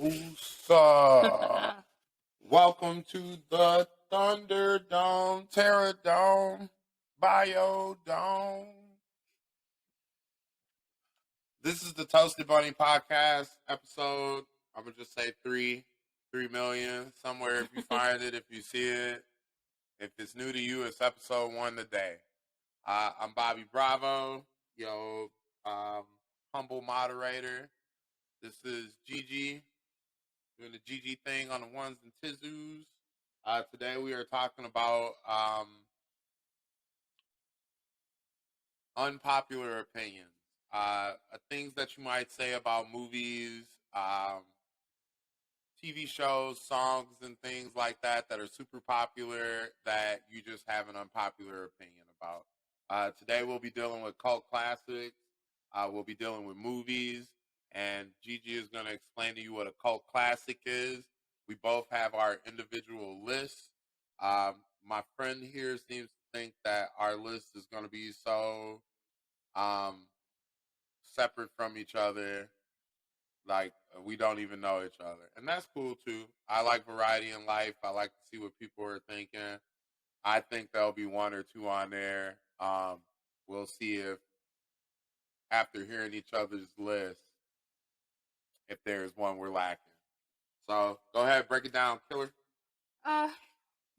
Woosa. Welcome to the Thunderdome, Terradome, Biodome. This is the Toasted Bunny Podcast episode. I'm going to just say 3 million, somewhere if you find it, if you see it. If it's new to you, it's episode 1 today. I'm Bobby Bravo, humble moderator. This is Gigi, doing the Gigi thing on the ones and tizoos. Today we are talking about unpopular opinions. Things that you might say about movies, TV shows, songs, and things like that are super popular that you just have an unpopular opinion about. Today we'll be dealing with cult classics. We'll be dealing with movies. And Gigi is going to explain to you what a cult classic is. We both have our individual lists. My friend here seems to think that our list is going to be so separate from each other, like we don't even know each other. And that's cool, too. I like variety in life. I like to see what people are thinking. I think there'll be 1 or 2 on there. We'll see if, after hearing each other's list, if there's one we're lacking. So go ahead, break it down, Killer.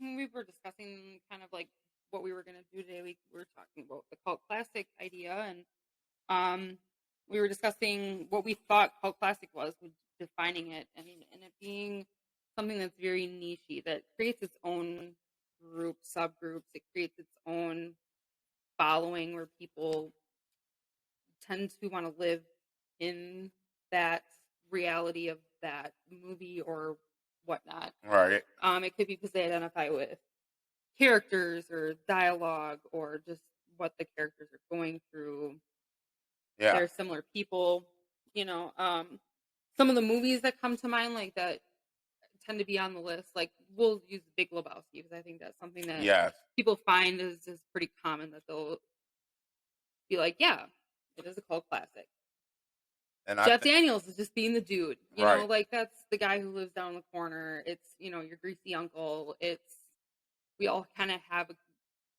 We were discussing kind of like what we were going to do today. We were talking about the cult classic idea, and we were discussing what we thought cult classic was, defining it, and it being something that's very niche, that creates its own group, subgroups. It creates its own following where people tend to want to live in that reality of that movie or whatnot. Right. It could be because they identify with characters or dialogue or just what the characters are going through. Yeah. They're similar people. Some of the movies that come to mind like that tend to be on the list. Like we'll use Big Lebowski because I think that's something that people find is pretty common, that they'll be like, yeah, it is a cult classic. And Jeff Daniels is just being the dude, you know, like that's the guy who lives down the corner. It's, your greasy uncle. We all kind of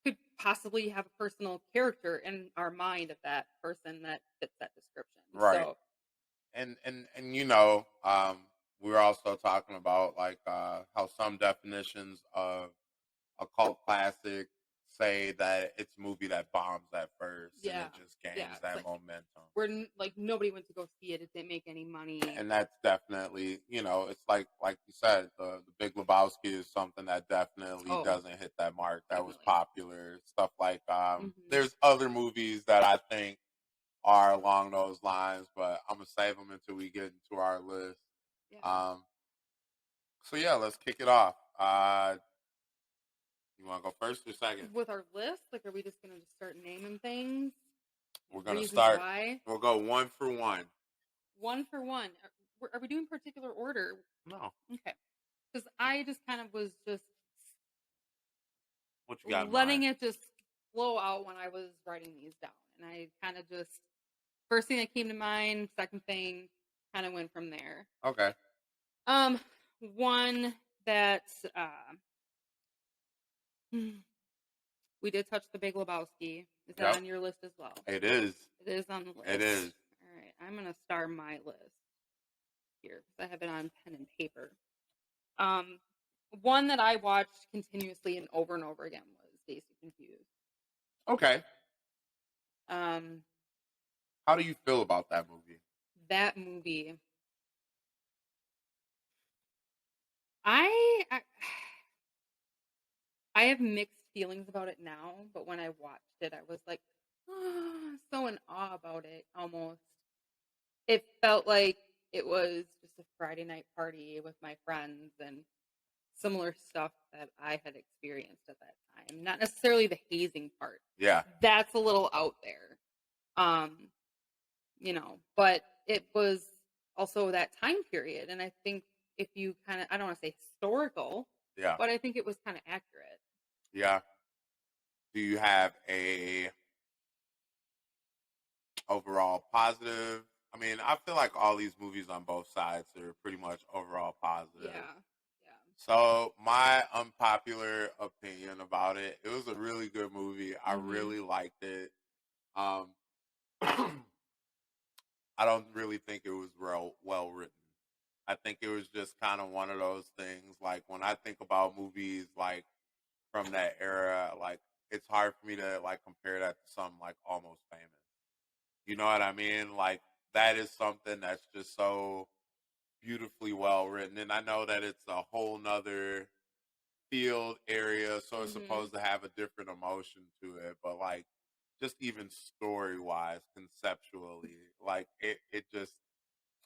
could possibly have a personal character in our mind of that person that fits that description. Right. So, and we were also talking about like how some definitions of a cult classic say that it's a movie that bombs at first and it just gains that momentum. Where like nobody went to go see it. It didn't make any money. And that's definitely, it's like you said, the Big Lebowski is something that definitely doesn't hit that mark. That was popular. Stuff like there's other movies that I think are along those lines, but I'm gonna save them until we get into our list. Yeah. So let's kick it off. You want to go first or second? With our list? Like, are we just going to start naming things? We're going to start. We'll go 1 for 1. 1 for 1. Are we doing particular order? No. Okay. Because I just kind of was just what you got letting it just flow out when I was writing these down. And I kind of just, first thing that came to mind, second thing, kind of went from there. Okay. One that... we did touch the Big Lebowski. Is that on your list as well? It is. It is on the list. It is. All right. I'm going to star my list here because I have it on pen and paper. One that I watched continuously and over again was Dazed and Confused. Okay. How do you feel about that movie? That movie. I have mixed feelings about it now, but when I watched it, I was like, so in awe about it, almost. It felt like it was just a Friday night party with my friends and similar stuff that I had experienced at that time. Not necessarily the hazing part. Yeah. That's a little out there. But it was also that time period. And I think if you kind of, I don't want to say historical, but I think it was kind of accurate. Yeah. Do you have a overall positive I mean, I feel like all these movies on both sides are pretty much overall positive. Yeah. So my unpopular opinion about it, it was a really good movie. I really liked it. I don't really think it was well written. I think it was just kind of one of those things. Like when I think about movies like from that era, like it's hard for me to like compare that to something like Almost Famous. You know what I mean? Like that is something that's just so beautifully well written. And I know that it's a whole nother field area, so it's supposed to have a different emotion to it. But like just even story wise, conceptually, like it just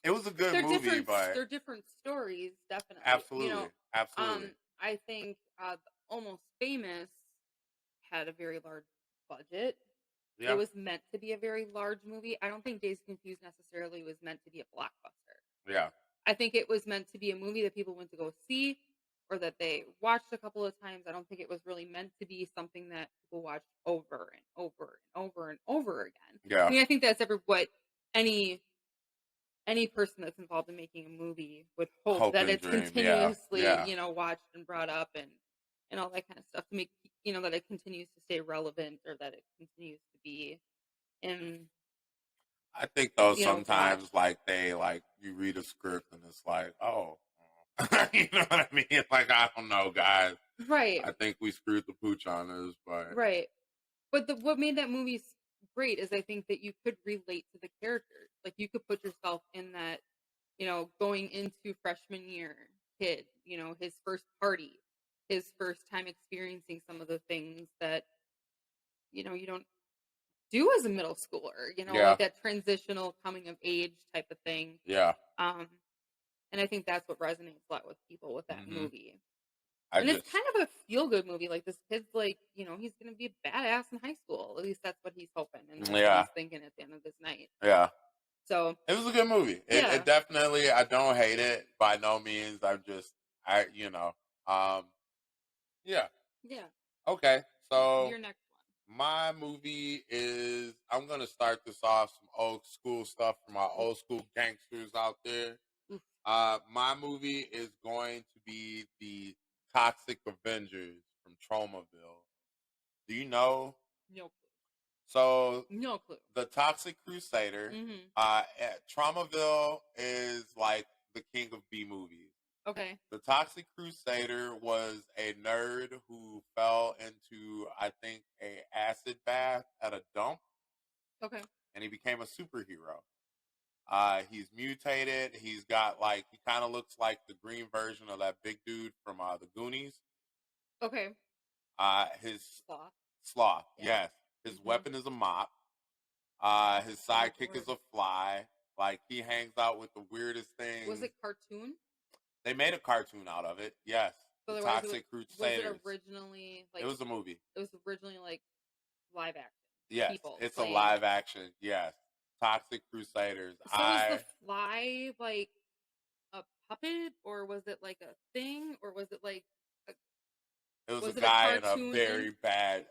it was a good movie, but they're different stories, definitely. Absolutely. Absolutely. I think Almost Famous had a very large budget. Yeah. It was meant to be a very large movie. I don't think Dazed and Confused necessarily was meant to be a blockbuster. Yeah. I think it was meant to be a movie that people went to go see or that they watched a couple of times. I don't think it was really meant to be something that people watched over and over and over and over again. Yeah. I mean, I think that's what any person that's involved in making a movie would hope that it's dream. continuously, watched and brought up and all that kind of stuff to make, that it continues to stay relevant or that it continues to be in. I think though sometimes like they like you read a script and it's like, oh, you know what I mean? Like I don't know, guys. Right. I think we screwed the pooch on this, but right. But what made that movie great is I think that you could relate to the characters. Like you could put yourself in that, going into freshman year kid, his first party, his first time experiencing some of the things that, you don't do as a middle schooler, like that transitional coming of age type of thing. Yeah. And I think that's what resonates a lot with people with that movie. It's kind of a feel-good movie. Like this kid's like, he's going to be a badass in high school. At least that's what he's hoping and that's what he's thinking at the end of this night. Yeah. So it was a good movie. It definitely, I don't hate it by no means. Yeah. Yeah. Okay. So your next one. My movie is, I'm going to start this off some old school stuff for my old school gangsters out there. My movie is going to be the Toxic Avengers from Tromaville. Do you know? No clue. So, no clue. The Toxic Crusader, Tromaville is like the king of B movies. Okay. The Toxic Crusader was a nerd who fell into, I think, a acid bath at a dump. Okay. And he became a superhero. He's mutated. He's got he kind of looks like the green version of that big dude from the Goonies. Okay. His sloth. Yes. His weapon is a mop. His sidekick is a fly. Like he hangs out with the weirdest things. Was it cartoon? They made a cartoon out of it. Yes. So the Toxic Crusaders. Was it originally it was a movie. It was originally live action. Yes. It's a live action. Yes. Toxic Crusaders. So was the fly a puppet, or was it like a thing, or was it like it was a guy in a very bad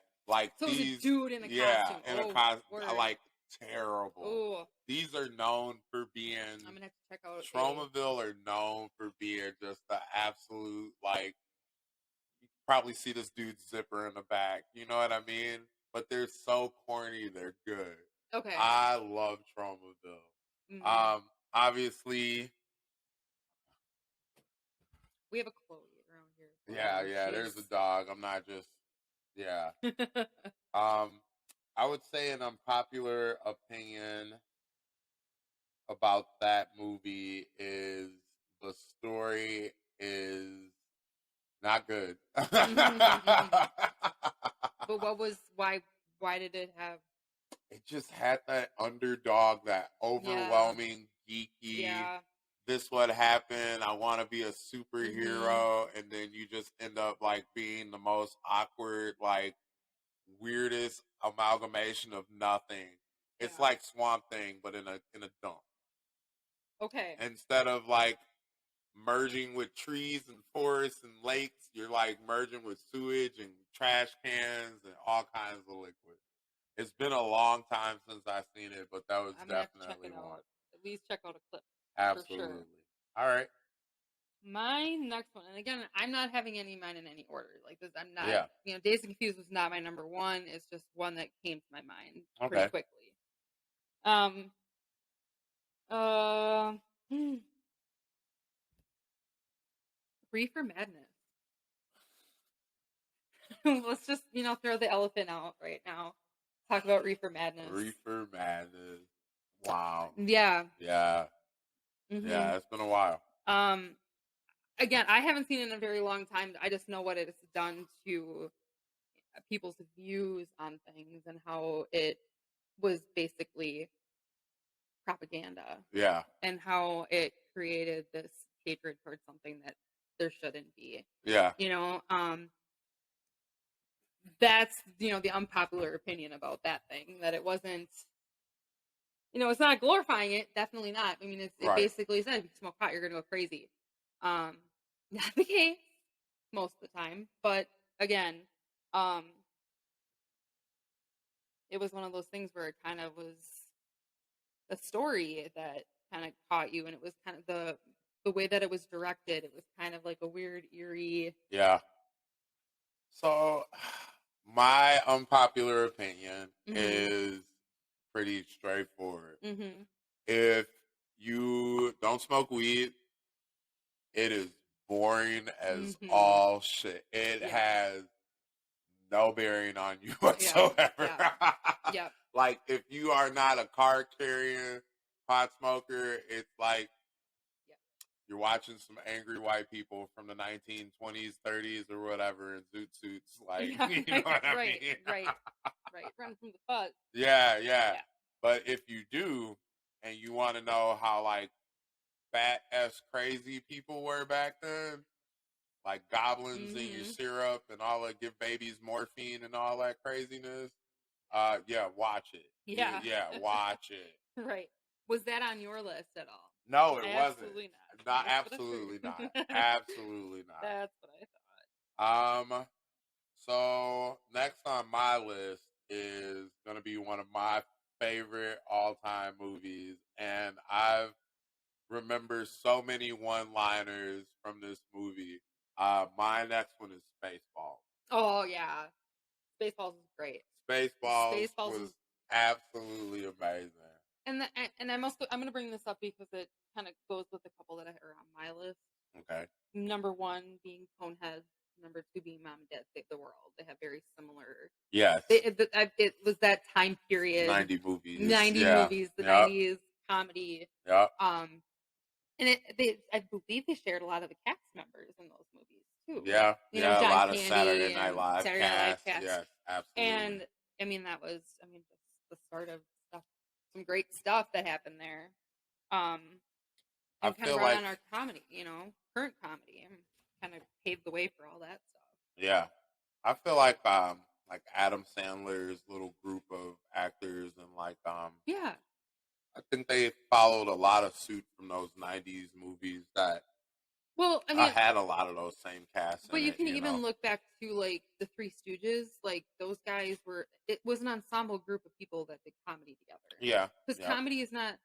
so these, it was a dude in a costume. Yeah, in a costume. Terrible. Ooh. These are known for being. I'm gonna have to check out. Tromaville are known for being just the absolute you probably see this dude's zipper in the back. You know what I mean? But they're so corny. They're good. Okay. I love Tromaville. Obviously. We have a Chloe around here. Yeah. There's a dog. I'm not just. Yeah. I would say an unpopular opinion about that movie is the story is not good. But why did it have? It just had that underdog, that overwhelming, geeky, this what happened, I want to be a superhero, and then you just end up being the most awkward, weirdest amalgamation of nothing. It's like Swamp Thing, but in a dump. Okay. Instead of merging with trees and forests and lakes, you're merging with sewage and trash cans and all kinds of liquid. It's been a long time since I've seen it, but that was definitely one. at least check out a clip. Absolutely. For sure. All right. My next one, and again, I'm not having any mine in any order. Like this, I'm not. Yeah. Dazed and Confused was not my number one. It's just one that came to my mind pretty quickly. Reefer Madness. Let's just throw the elephant out right now. Talk about Reefer Madness. Reefer Madness. Wow. Yeah. Yeah. Mm-hmm. Yeah, it's been a while. Again, I haven't seen it in a very long time. I just know what it has done to people's views on things and how it was basically propaganda. Yeah. And how it created this hatred towards something that there shouldn't be. Yeah. That's, the unpopular opinion about that thing, that it wasn't, it's not glorifying it. Definitely not. I mean, it basically said, if you smoke pot, you're going to go crazy. Not the case most of the time. But again, it was one of those things where it kind of was a story that kind of caught you. And it was kind of the way that it was directed. It was kind of like a weird, eerie. Yeah. So my unpopular opinion is pretty straightforward. Mm-hmm. If you don't smoke weed, it is boring as all shit. It has no bearing on you whatsoever. Yeah. Like, if you are not a card-carrying pot smoker, it's like you're watching some angry white people from the 1920s, 30s, or whatever in zoot suits. Like, you know what I mean? Right. Run from the fuzz. Yeah. But if you do, and you want to know how, like, fat-ass crazy people were back then, like goblins in your syrup and all that, give babies morphine and all that craziness, watch it. Yeah, watch it. Right. Was that on your list at all? No, it wasn't. Absolutely not. Absolutely not. That's what I thought. So next on my list is gonna be one of my favorite all-time movies, and I've remember so many one-liners from this movie. My next one is Spaceballs. Oh yeah, Spaceballs is great. Spaceballs was absolutely amazing. And I'm going to bring this up because it kind of goes with a couple that are on my list. Okay. Number one being Coneheads. Number two being Mom and Dad Save the World. They have very similar. Yes. It was that time period. 90 movies. The 90s comedy. Yeah. And I believe they shared a lot of the cast members in those movies too. Yeah. John a lot Candy of Saturday Night Live cast. Yes, absolutely. And I mean, that was the start of stuff. Some great stuff that happened there. And kind of brought on our comedy, current comedy, and kind of paved the way for all that stuff. Yeah. I feel like Adam Sandler's little group of actors and I think they followed a lot of suit from those 90s movies that I had a lot of those same casts. But you can even look back to like the Three Stooges. Like those guys it was an ensemble group of people that did comedy together. Yeah. Because comedy is not,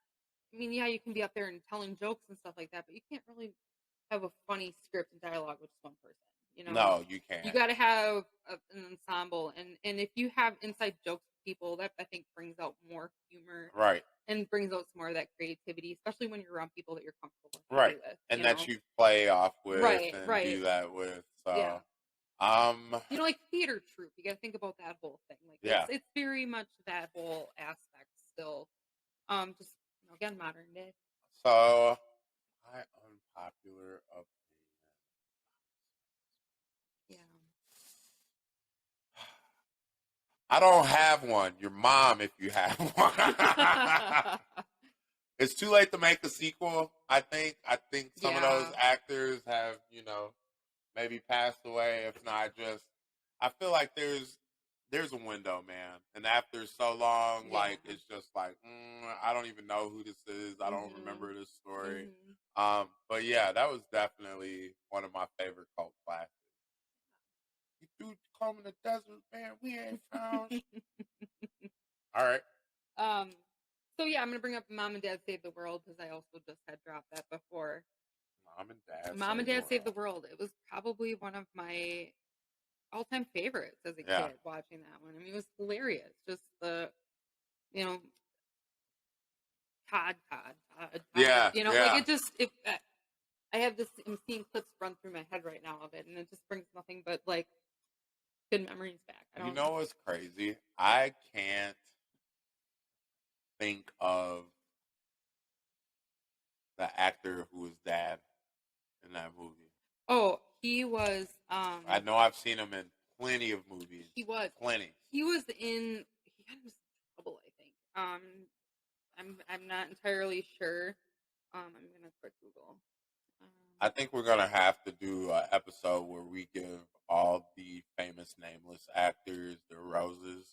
I mean, yeah, you can be up there and telling jokes and stuff like that, but you can't really have a funny script and dialogue with just one person. No, you can't. You got to have an ensemble. And if you have inside jokes with people, that I think brings out more humor. Right. And brings out some more of that creativity, especially when you're around people that you're comfortable with. Right. And that you play off with and do that with. So, yeah. Like theater troupe, you got to think about that whole thing. Like, it's very much that whole aspect still. Just, again, modern day. So, my unpopular opinion. Yeah. I don't have one. Your mom, if you have one. It's too late to make a sequel, I think. I think some of those actors have, maybe passed away. If not, I feel like there's a window, man. And after so long, it's just like, I don't even know who this is. I don't remember this story. But yeah, that was definitely one of my favorite cult classics. You threw comb in the desert, man. We ain't found. All right. So yeah, I'm gonna bring up Mom and Dad Save the World because I also just had dropped that before. Mom and Dad Save the World. It was probably one of my all-time favorites as a kid watching that one. I mean, it was hilarious. Just the, Todd. Yeah, like it just I have this. I'm seeing clips run through my head right now of it, and it just brings nothing but like good memories back. You know what's crazy? I can't think of the actor who was Dad in that movie. Oh, he was. I know I've seen him in plenty of movies. He was plenty. He was in. He got into some trouble, I think. I'm not entirely sure. I'm gonna quick Google. I think we're gonna have to do an episode where we give all the famous nameless actors their roses.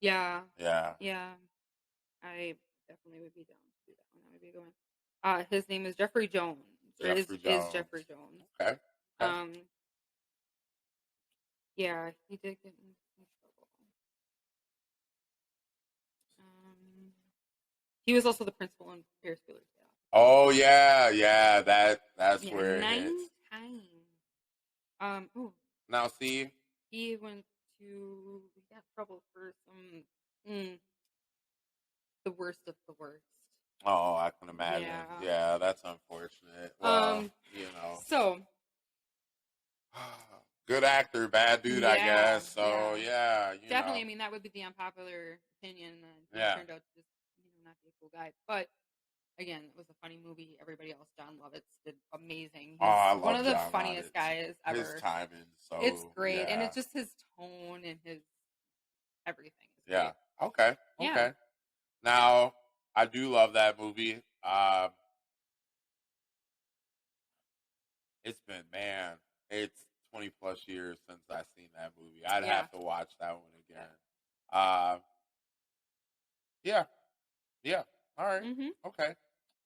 Yeah. Yeah. Yeah. I definitely would be down to do that one. That would be a good one. His name is Jeffrey Jones. Jeffrey Jones. Okay. Yeah, he did get in some trouble. He was also the principal in Ferris Bueller's Day Off. Oh yeah, that's where 9 times. Now see, he got in trouble for some the worst of the worst. Oh, I can imagine. Yeah, that's unfortunate. Well, So good actor, bad dude, I guess. So definitely. I mean, that would be the unpopular opinion. He turned out to just not be a cool guy. But again, it was a funny movie. Everybody else, John Lovitz did amazing. He's one of the funniest guys ever. His timing, so it's great, and it's just his tone and his everything. Is great. Okay. Yeah. Now, I do love that movie. It's 20 plus years since I've seen that movie. I'd have to watch that one again. Yeah. All right. Mm-hmm. Okay.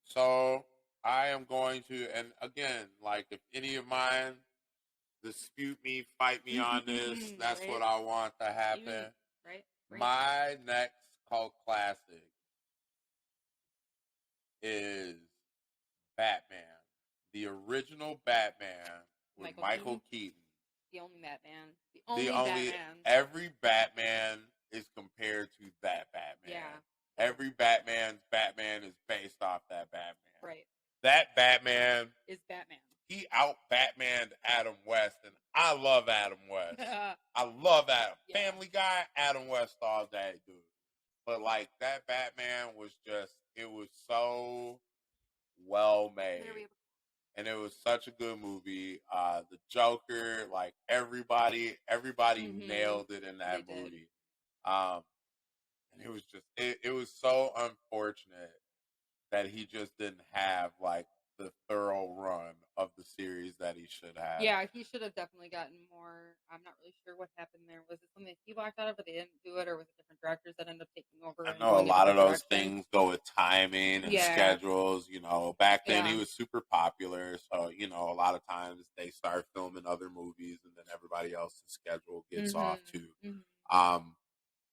So I am going to, and again, like if any of mine dispute me, fight me on this, that's what I want to happen. Right. My next cult classic is Batman. The original Batman with Michael Keaton. The only Batman. The only Batman. Every Batman is compared to that Batman. Yeah. Every Batman is based off that Batman. Right. That Batman is Batman. He out-Batmaned Adam West, and I love Adam West. I love Adam. Yeah. Family Guy, Adam West all day, dude. But, like, that Batman was just, it was so well made. And it was such a good movie. The Joker, like, everybody nailed it in that movie. And it was just, it was so unfortunate that he just didn't have, like, the thorough run of the series that he should have. Yeah, he should have definitely gotten more. I'm not really sure what happened there. Was it something he walked out of, but they didn't do it, or was it different directors that ended up taking over? I know a lot of those things go with timing and schedules. You know, back then he was super popular, so you know, a lot of times they start filming other movies, and then everybody else's schedule gets off too. Mm-hmm.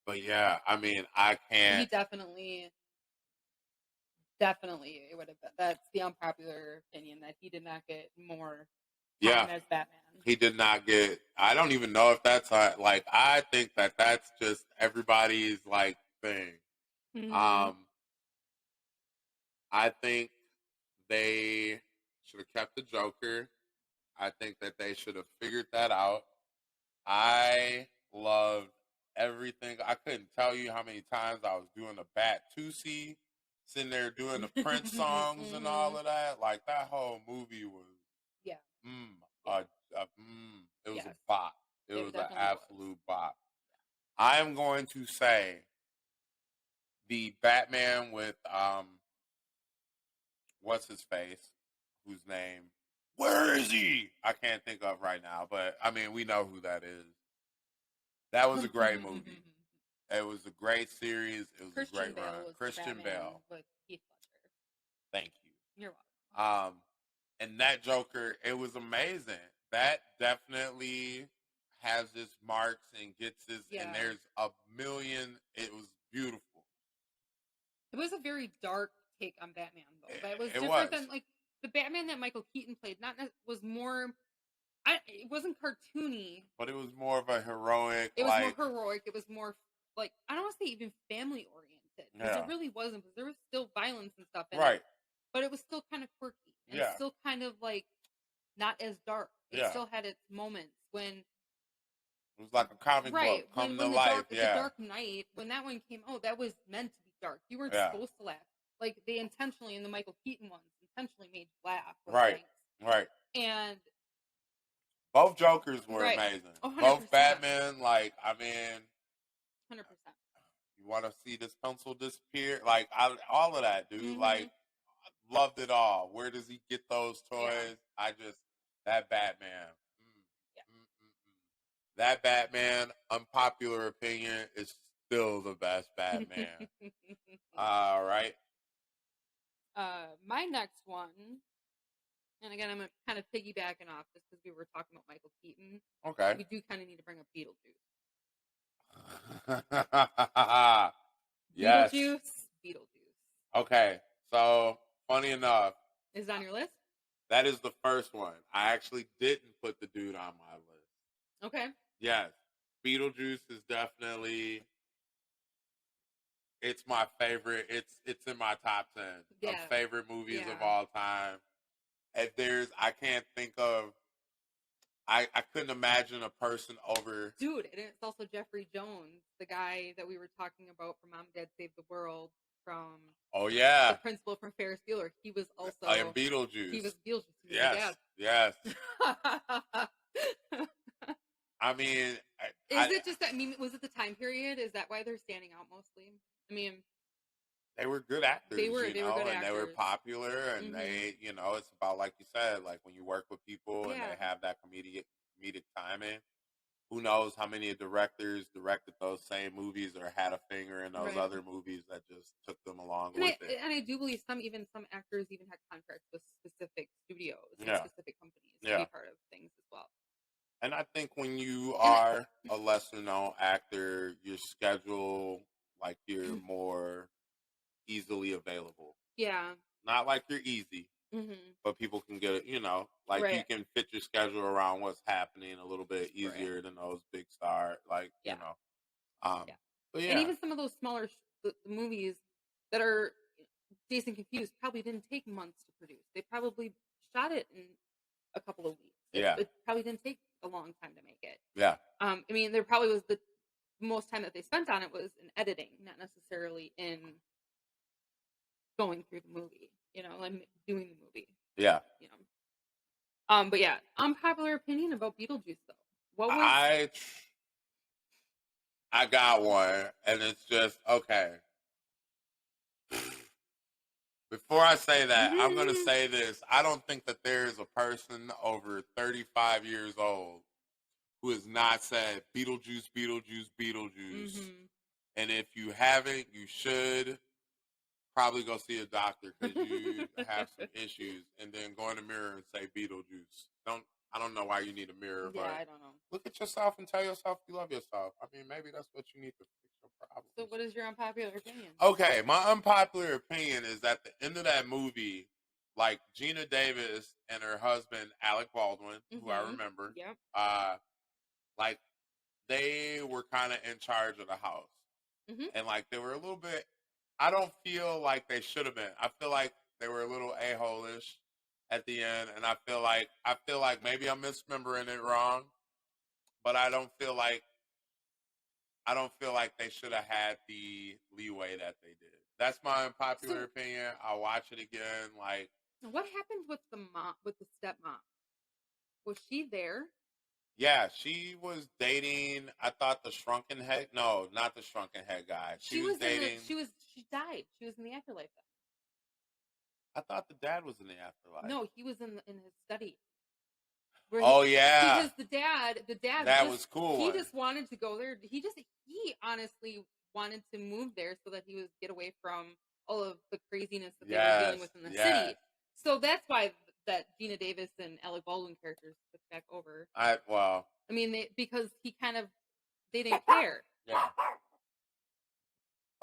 But yeah, I mean, I can't. He definitely, it would have been. That's the unpopular opinion that he did not get more time as Batman. He did not get. I don't even know if that's like. I think that's just everybody's like thing. Mm-hmm. I think they should have kept the Joker. I think that they should have figured that out. I loved everything. I couldn't tell you how many times I was doing the Bat-Tusi, sitting there doing the Prince songs and all of that. Like, that whole movie was, it was a bop. It was an absolute bop. I am going to say the Batman with, what's his face, whose name, where is he? I can't think of right now, but, I mean, we know who that is. That was a great movie. It was a great series. It was a great run. Christian Bale. With Heath Ledger. Thank you. You're welcome. And that Joker, it was amazing. That definitely has its marks and gets its, and there's a million. It was beautiful. It was a very dark take on Batman, though. That was different than like the Batman that Michael Keaton played. Was more. It wasn't cartoony, but it was more of a heroic. It was more heroic. It was more like I don't want to say even family oriented because it really wasn't. Because there was still violence and stuff in it, but it was still kind of quirky and still kind of like not as dark. It still had its moments when. It was like a comic book come to life. The Dark Knight, when that one came out, that was meant to be dark. You weren't supposed to laugh. Like they intentionally in the Michael Keaton ones intentionally made you laugh. Right. And both Jokers were amazing. 100%. Both Batman, like, I mean, 100%. You want to see this pencil disappear? Like, all of that, dude. Mm-hmm. Like, loved it all. Where does he get those toys? That Batman. That Batman, unpopular opinion, is still the best Batman. All right. My next one, and again, I'm kind of piggybacking off this because we were talking about Michael Keaton. Okay. We do kind of need to bring up Beetlejuice. Yes. Beetlejuice. Okay. So, funny enough. Is it on your list? That is the first one. I actually didn't put the dude on my list. Okay. Yes. Beetlejuice is definitely, it's my favorite. It's in my top 10 of favorite movies of all time. If I can't think of, I couldn't imagine a person over. Dude, and it's also Jeffrey Jones, the guy that we were talking about from Mom, Dad, Save the World, from. Oh, yeah. The principal from Ferris Bueller. He was also. In Beetlejuice. He was Beetlejuice. Yes. I mean. Was it the time period? Is that why they're standing out mostly? I mean. They were good actors, they were good actors. They were popular, and they, it's about, like you said, like when you work with people and they have that comedic timing. Who knows how many directors directed those same movies or had a finger in those other movies that just took them along with it. And I do believe some actors even had contracts with specific studios and specific companies to be part of things as well. And I think when you are a lesser known actor, your schedule, like you're more easily available. Yeah. Not like you're easy, but people can get it, you can fit your schedule around what's happening a little bit easier than those big stars, But And even some of those smaller movies that are Dazed and Confused probably didn't take months to produce. They probably shot it in a couple of weeks. It probably didn't take a long time to make it. Yeah. I mean, there probably was the most time that they spent on it was in editing, not necessarily in going through the movie, and doing the movie. Yeah. But yeah, unpopular opinion about Beetlejuice though. What was I got one, and it's just okay. Before I say that, I'm going to say this. I don't think that there is a person over 35 years old who has not said Beetlejuice, Beetlejuice, Beetlejuice. And if you haven't, you should probably go see a doctor because you have some issues. And then go in the mirror and say Beetlejuice. I don't know why you need a mirror, but I don't know. Look at yourself and tell yourself you love yourself. I mean, maybe that's what you need to fix your problem. So what is your unpopular opinion? Okay, my unpopular opinion is at the end of that movie, like Gina Davis and her husband, Alec Baldwin, who I remember, like they were kind of in charge of the house. And like they were a little bit, I don't feel like they should have been. I feel like they were a little a-hole-ish at the end, and I feel like maybe I'm misremembering it wrong, but I don't feel like they should have had the leeway that they did. That's my unpopular opinion. I'll watch it again. Like, what happened with the stepmom? Was she there? Yeah, she was dating. I thought the shrunken head. No, not the shrunken head guy. She was dating. She died. She was in the afterlife then. I thought the dad was in the afterlife. No, he was in his study. Because the dad. That was cool. He just wanted to go there. He honestly wanted to move there so that he would get away from all of the craziness that they were dealing with in the city. So that's why that Gina Davis and Alec Baldwin characters took back over. Because they didn't care. Yeah.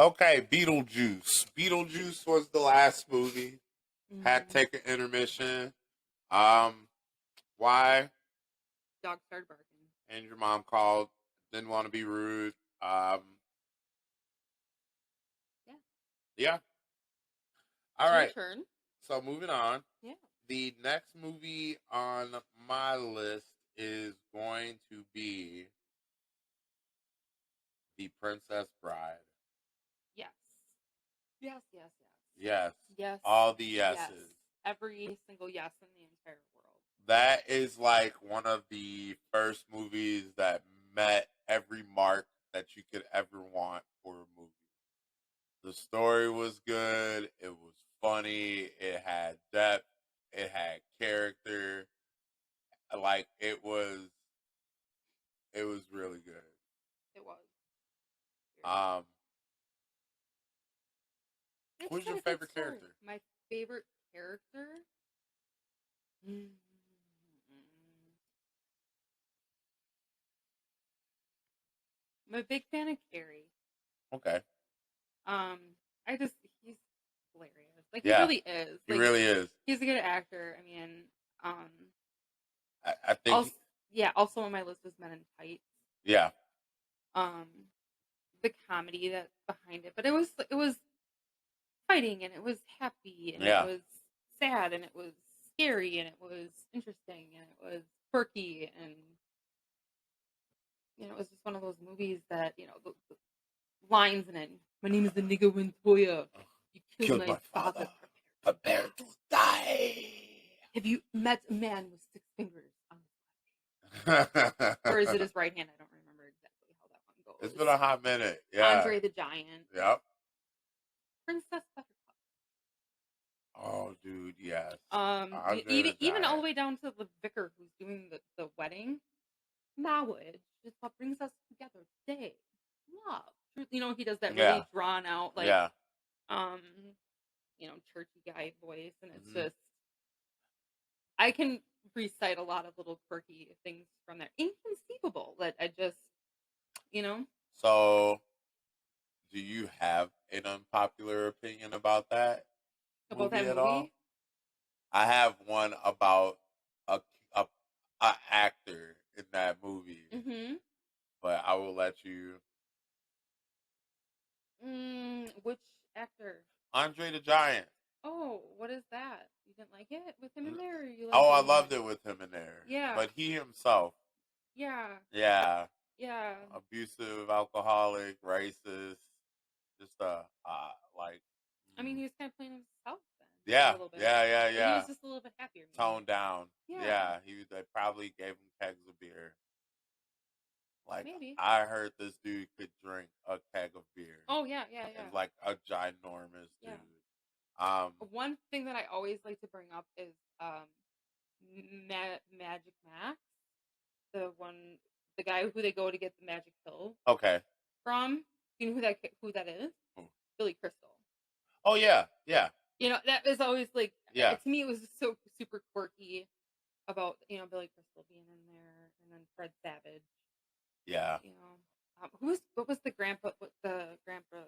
Okay, Beetlejuice. Beetlejuice was the last movie. Had to take an intermission. Why? Dog started barking. And your mom called. Didn't want to be rude. Yeah. All right. Your turn. So moving on. Yeah. The next movie on my list is going to be The Princess Bride. Yes. Yes. Yes. Yes. All the yeses. Yes. Every single yes in the entire world. That is like one of the first movies that met every mark that you could ever want for a movie. The story was good. It was funny. It had depth. It had character. Like it was really good. It was. Who's your favorite character? My favorite character? I'm a big fan of Carrie. Okay. He's hilarious. Like, he really is. He really is. He's a good actor. I mean, I think. Also, also on my list was Men in Tights. Yeah. The comedy that's behind it, but it was fighting, and it was happy, and it was sad, and it was scary, and it was interesting, and it was quirky, and it was just one of those movies that the lines in it. My name is Inigo Montoya. You killed my father. Prepare to die. Have you met a man with 6 fingers on his left hand? Or is it his right hand? I don't remember exactly how that one goes. It's been a hot minute. Yeah. Andre the Giant. Yep. Princess Buttercup. Oh, dude, yes. Even all the way down to the vicar who's doing the wedding. Marriage is what brings us together today. Love. He does that really drawn out, churchy guy voice, and it's just, I can recite a lot of little quirky things from there. Inconceivable that I just, So, do you have an unpopular opinion about that? About that movie? At all? I have one about a actor in that movie, but I will let you. Which actor? Andre the Giant. Oh, what is that? You didn't like it with him in there? Or you I loved it with him in there. Yeah. But he himself. Yeah. Yeah. Yeah. Abusive, alcoholic, racist. Just I mean, he was kind of playing himself then. Yeah. A little bit. Yeah. But he was just a little bit happier. Maybe. Toned down. Yeah. They probably gave him kegs of beer. Maybe. I heard this dude could drink a keg of beer. Oh yeah. It's like a ginormous dude. One thing that I always like to bring up is Magic Max, the guy who they go to get the magic pill. Okay. From, you know who that is? Who? Billy Crystal. Oh yeah. That is always like, to me it was so super quirky about Billy Crystal being in there, and then Fred Savage. Yeah. What was the grandpa? What was the grandpa?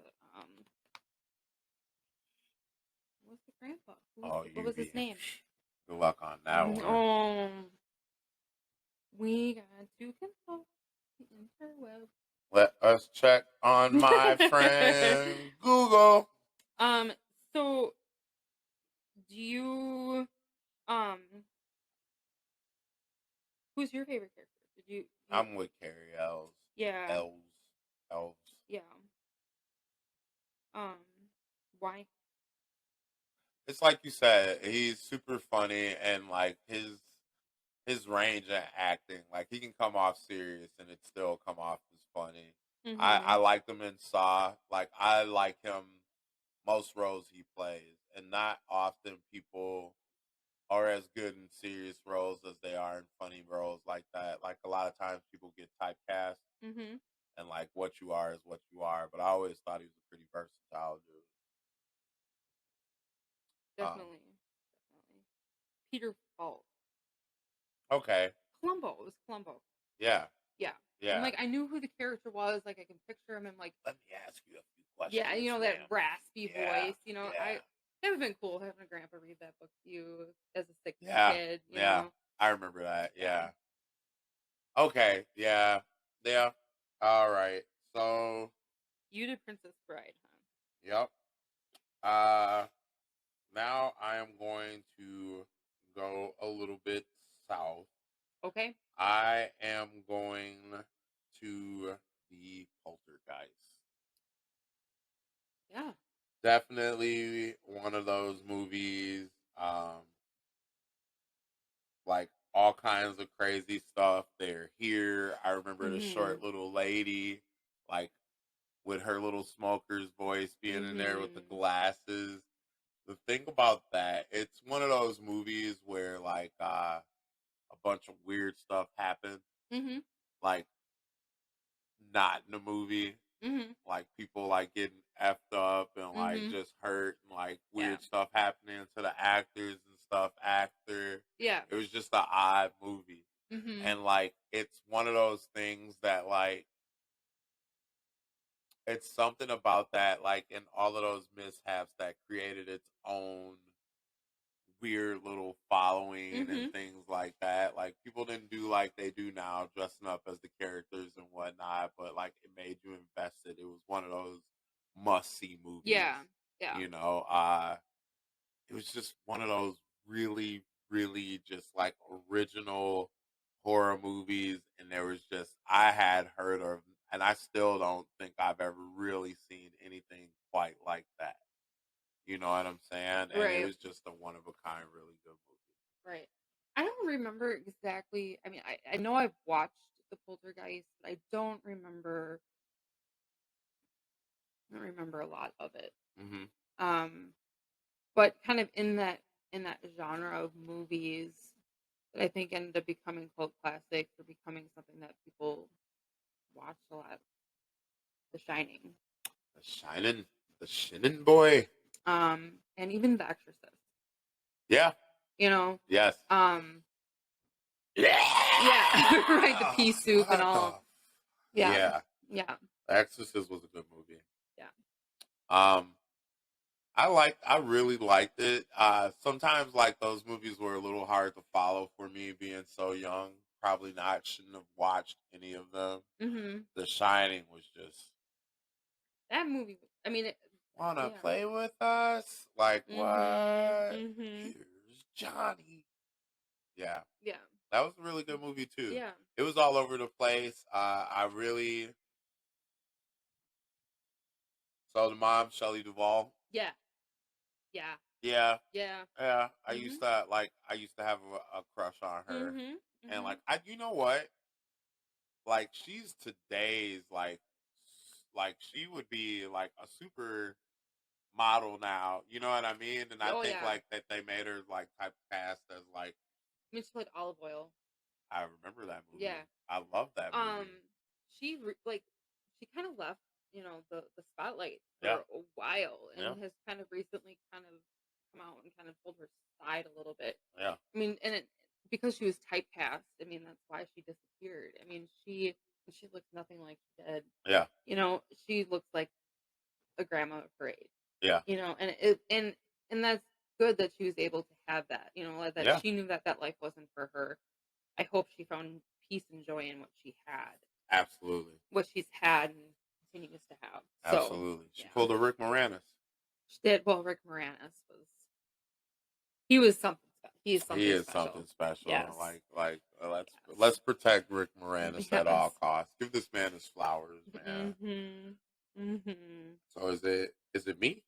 What was his name? Good luck on that one. We got to consult the interweb. Let us check on my friend Google. So do you who's your favorite character? I'm with Carrie Elves. Yeah. Elves. Yeah. Why? It's like you said, he's super funny, and like his range of acting, like he can come off serious and it still come off as funny. I liked him in Saw. Like I like him most roles he plays, and not often people are as good in serious roles as they are in funny roles like that. Like a lot of times people get typecast, and like what you are is what you are. But I always thought he was a pretty versatile dude. Definitely. Peter Falk. Okay. Columbo. It was Columbo. Yeah. And, like, I knew who the character was. Like, I can picture him, and like. Let me ask you a few Yeah, this, that raspy voice. Yeah. It would have been cool having a grandpa read that book to you as a 6 kid. Yeah, I remember that. Yeah. Okay. Yeah. Yeah. All right. So. You did Princess Bride, huh? Yep. Now I am going to go a little bit south. Okay. I am going to the Poltergeist. Yeah. Definitely one of those movies. Like all kinds of crazy stuff. They're here. I remember the short little lady, like with her little smoker's voice being in there with the glasses. The thing about that, it's one of those movies where like a bunch of weird stuff happens. Like not in the movie. Like people like getting effed up and like just hurt and like weird stuff happening to the actors and stuff after. Yeah. It was just an odd movie. And like it's one of those things that like it's something about that, like in all of those mishaps that created its own weird little following and things like that. Like people didn't do like they do now, dressing up as the characters and whatnot, but like it made you invested. It was one of those must see movies. Yeah. It was just one of those really, really just like original horror movies, and there was just I had heard of, and I still don't think I've ever really seen anything quite like that. You know what I'm saying? And it was just a one of a kind, really good movie. Right. I don't remember exactly. I mean, I know I've watched the Poltergeist, but I don't remember a lot of it. But kind of in that genre of movies that I think ended up becoming cult classics or becoming something that people watched a lot. The Shining. The Shining boy. And even The Exorcist. Yeah. Yes. Yeah. Right. The pea soup and all. Yeah. The Exorcist was a good movie. Yeah. I really liked it. Sometimes like those movies were a little hard to follow for me being so young. Probably shouldn't have watched any of them. The Shining was just that movie. I mean, wanna play with us? Like what? Here's Johnny. Yeah. Yeah. That was a really good movie too. Yeah. It was all over the place. So the mom, Shelley Duvall. Yeah. I used to have a crush on her. And like you know what? Like she's today's like she would be like a super model now. You know what I mean? And I think like that they made her like typecast as like. I mean, she played Olive Oil. I remember that movie. Yeah, I love that movie. She kind of left the spotlight for a while and has kind of recently kind of come out and kind of told her side a little bit. Yeah. I mean, because she was typecast. I mean, that's why she disappeared. I mean, she looks nothing like she did. Yeah. She looks like a grandma of her age. Yeah. And that's good that she was able to have that. That she knew that life wasn't for her. I hope she found peace and joy in what she had. Absolutely. What she's had and continues to have. Absolutely. She pulled a Rick Moranis. She did. Well, Rick Moranis he was something special. He is something special. Yes. Like let's protect Rick Moranis at all costs. Give this man his flowers, man. So is it me?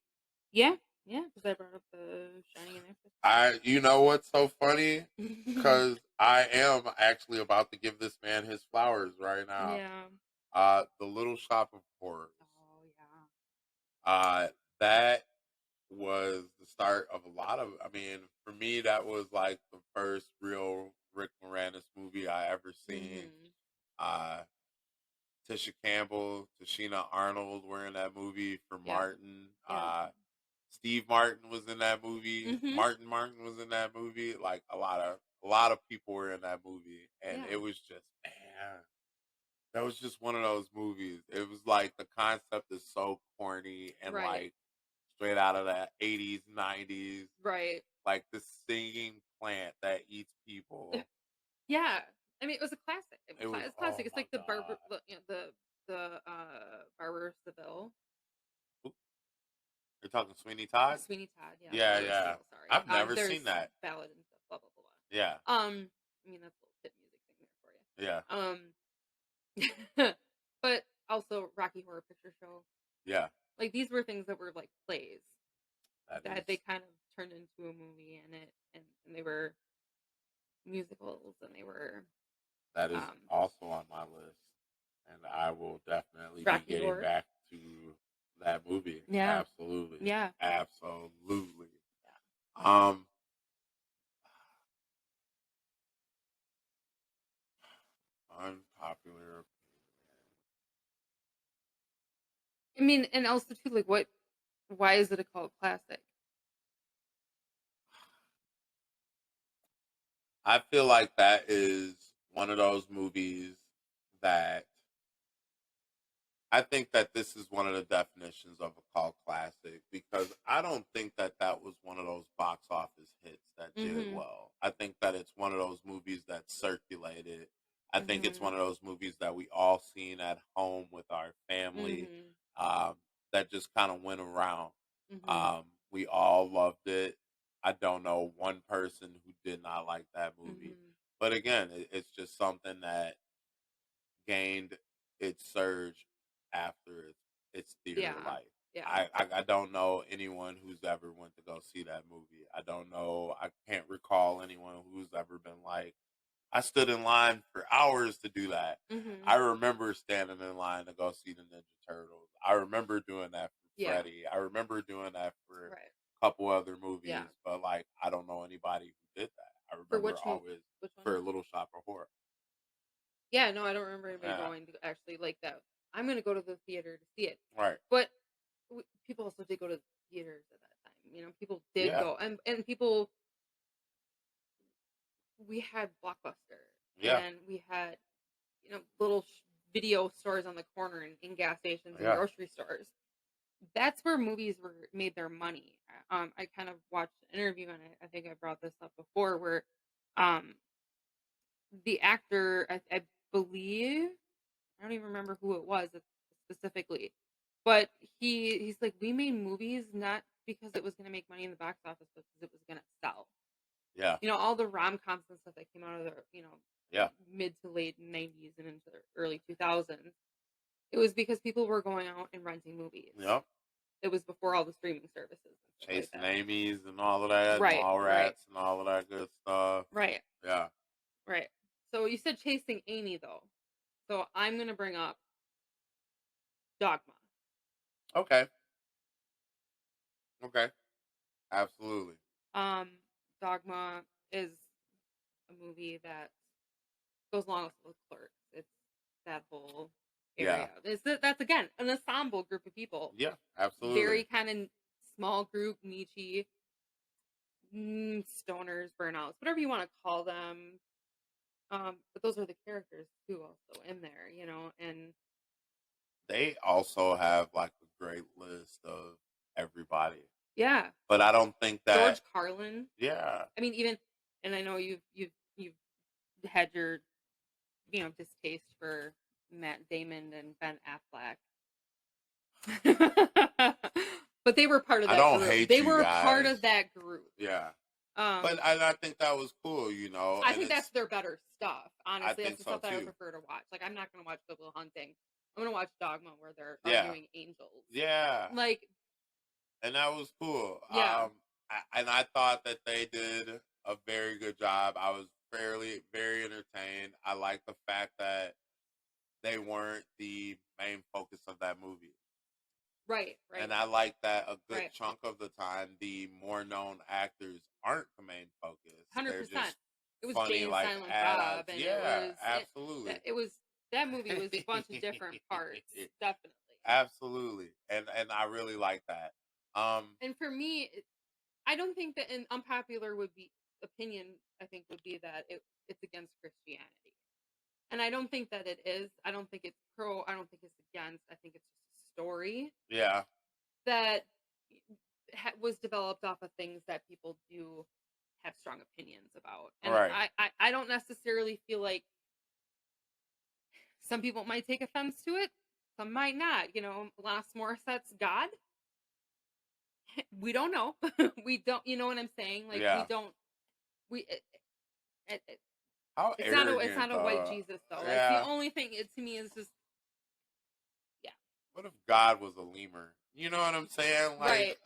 Yeah, because I brought up the Shining and Exorcist. You know what's so funny? Because I am actually about to give this man his flowers right now. Yeah. The Little Shop of Horrors. Oh yeah. That was the start of a lot of. I mean, for me, that was like the first real Rick Moranis movie I ever seen. Tisha Campbell, Tashina Arnold were in that movie for Martin. Yeah. Steve Martin was in that movie. Martin was in that movie. Like a lot of people were in that movie, and it was just That was just one of those movies. It was like the concept is so corny and Right. like straight out of the 80s, 90s. Right. Like the singing plant that eats people. Yeah. I mean, it was a classic. It was, It's classic. oh It's my like the Barber, God. the Barber Seville. You're talking Sweeney Todd? Sweeney Todd, yeah, Yeah, Barber yeah. Seville. Sorry. I've never There's seen that. ballad and stuff. Blah blah blah blah. Yeah, I mean, that's a little hit music thing there for you. yeah, But also Rocky Horror Picture Show. yeah. Like these were things that were like plays that Is, they kind of turned into a movie, and they were musicals, and they were. that is also on my list, and I will definitely Rocky be getting Horror. back to that movie. Yeah, Absolutely. yeah, absolutely. Yeah. Unpopular I mean, and also too, like, why is it a cult classic? I feel like that is one of those movies that I think that this is one of the definitions of a cult classic because I don't think that that was one of those box office hits that did well. I think that it's one of those movies that circulated. I think it's one of those movies that we all seen at home with our family that just kind of went around. We all loved it. I don't know one person who did not like that movie. But again, it's just something that gained its surge after its theater life. Yeah. I don't know anyone who's ever went to go see that movie. I don't know. I can't recall anyone who's ever been like, I stood in line for hours to do that. I remember standing in line to go see the Ninja Turtles. I remember doing that for Freddy. I remember doing that for a couple other movies. But like, I don't know anybody who did that. I remember always for Little Shop of Horror. Yeah, no, I don't remember anybody going to actually like that. I'm going to go to the theater to see it. Right. But people also did go to the theaters at that time. You know, people did go. And people, we had Blockbuster. Yeah. And we had, little video stores on the corner in gas stations and grocery stores. That's where movies made their money. I kind of watched an interview, and I think I brought this up before, where the actor, I believe, I don't even remember who it was specifically, but he's like, we made movies not because it was going to make money in the box office, but because it was going to sell. Yeah. All the rom-coms and stuff that came out of the mid to late 90s and into the early 2000s, it was because people were going out and renting movies. Yep. It was before all the streaming services. Chasing Amy's and all of that. Right. Mallrats and all of that good stuff. Right. Yeah. Right. So you said Chasing Amy, though. So I'm going to bring up Dogma. Okay. Absolutely. Dogma is a movie that goes along with Clerks. It's that whole area. That's again an ensemble group of people. Yeah, absolutely. Very kind of small group, niche, stoners, burnouts, whatever you want to call them. But those are the characters too, also in there, and they also have like a great list of everybody. Yeah. But I don't think that George Carlin. Yeah. I mean, even, and I know you've had your, distaste for Matt Damon and Ben Affleck. But they were part of that group. They were part of that group. Yeah. But I think that was cool, I think that's their better stuff. Honestly, that's the stuff that I would too. prefer to watch. Like, I'm not going to watch Good Will Hunting. I'm going to watch Dogma, where they're arguing angels. Yeah. Like, and that was cool. Yeah. I thought that they did a very good job. I was very entertained. I like the fact that they weren't the main focus of that movie. Right. And I like that a good chunk of the time, the more known actors aren't the main focus. 100%. It was funny, Jane like Silent Bob, and absolutely. It was that movie was a bunch of different parts, definitely. Absolutely, and I really like that. And for me, I don't think that an unpopular opinion, I think, would be that it's against Christianity. And I don't think that it is. I don't think it's pro. I don't think it's against. I think it's just a story. Yeah. That was developed off of things that people do have strong opinions about. And right. I don't necessarily feel like some people might take offense to it. Some might not. You know, Alanis Morissette's God. We don't know. We don't. You know what I'm saying? Like we don't. We. How it's arrogant, not a white Jesus though. Yeah. Like the only thing to me is just what if God was a lemur? You know what I'm saying? Like,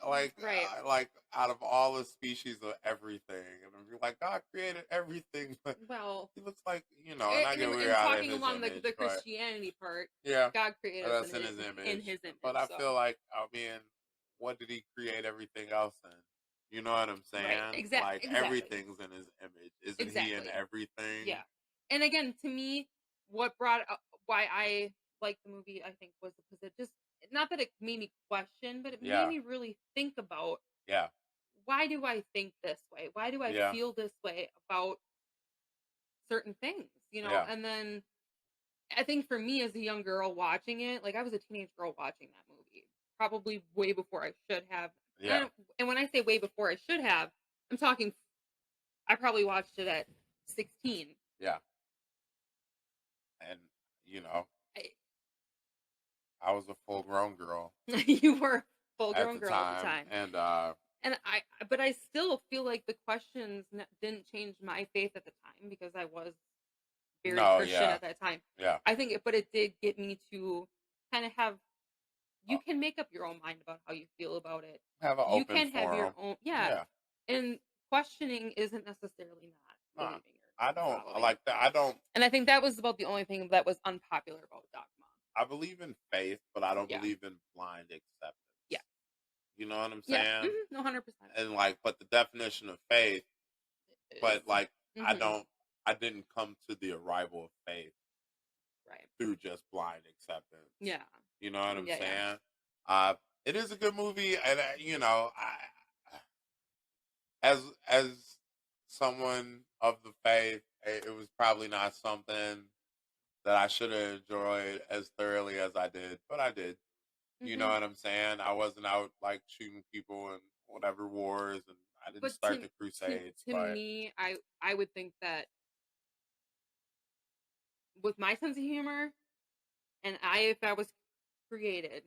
right. Like out of all the species of everything, and I'm like, God created everything, but well, he looks like, you know, and I get we're talking along image, the Christianity part. Yeah, God created us in his image. In His image. But I feel like, I mean, what did He create everything else in? You know what I'm saying? Right. Exactly. Everything's in His image. Isn't He in everything? Yeah. And again, to me, what brought up why I like the movie, I think, was because it just not that it made me question, but it made me really think about why do I think this way? Why do I feel this way about certain things? You know, and then I think for me as a young girl watching it, like I was a teenage girl watching that movie, probably way before I should have. Yeah. And when I say way before I should have, I'm talking I probably watched it at 16. Yeah. And, you know, I was a full-grown girl. You were a full-grown girl at the time. And but I still feel like the questions didn't change my faith at the time because I was very Christian at that time. Yeah. I think but it did get me to kind of have, you can make up your own mind about how you feel about it. Have an you open can forum. Have your own, and questioning isn't necessarily not believing. I don't like that. I don't. And I think that was about the only thing that was unpopular about Dogma. I believe in faith, but I don't believe in blind acceptance. Yeah. You know what I'm saying? Yeah. No, 100%. And but the definition of faith, but I didn't come to the arrival of faith through just blind acceptance. Yeah. You know what I'm saying? It is a good movie, and you know, as someone of the faith, it was probably not something that I should have enjoyed as thoroughly as I did, but I did. You know what I'm saying? I wasn't out like shooting people and whatever wars, and I didn't start the Crusades. To me, I would think that with my sense of humor, and if I was created,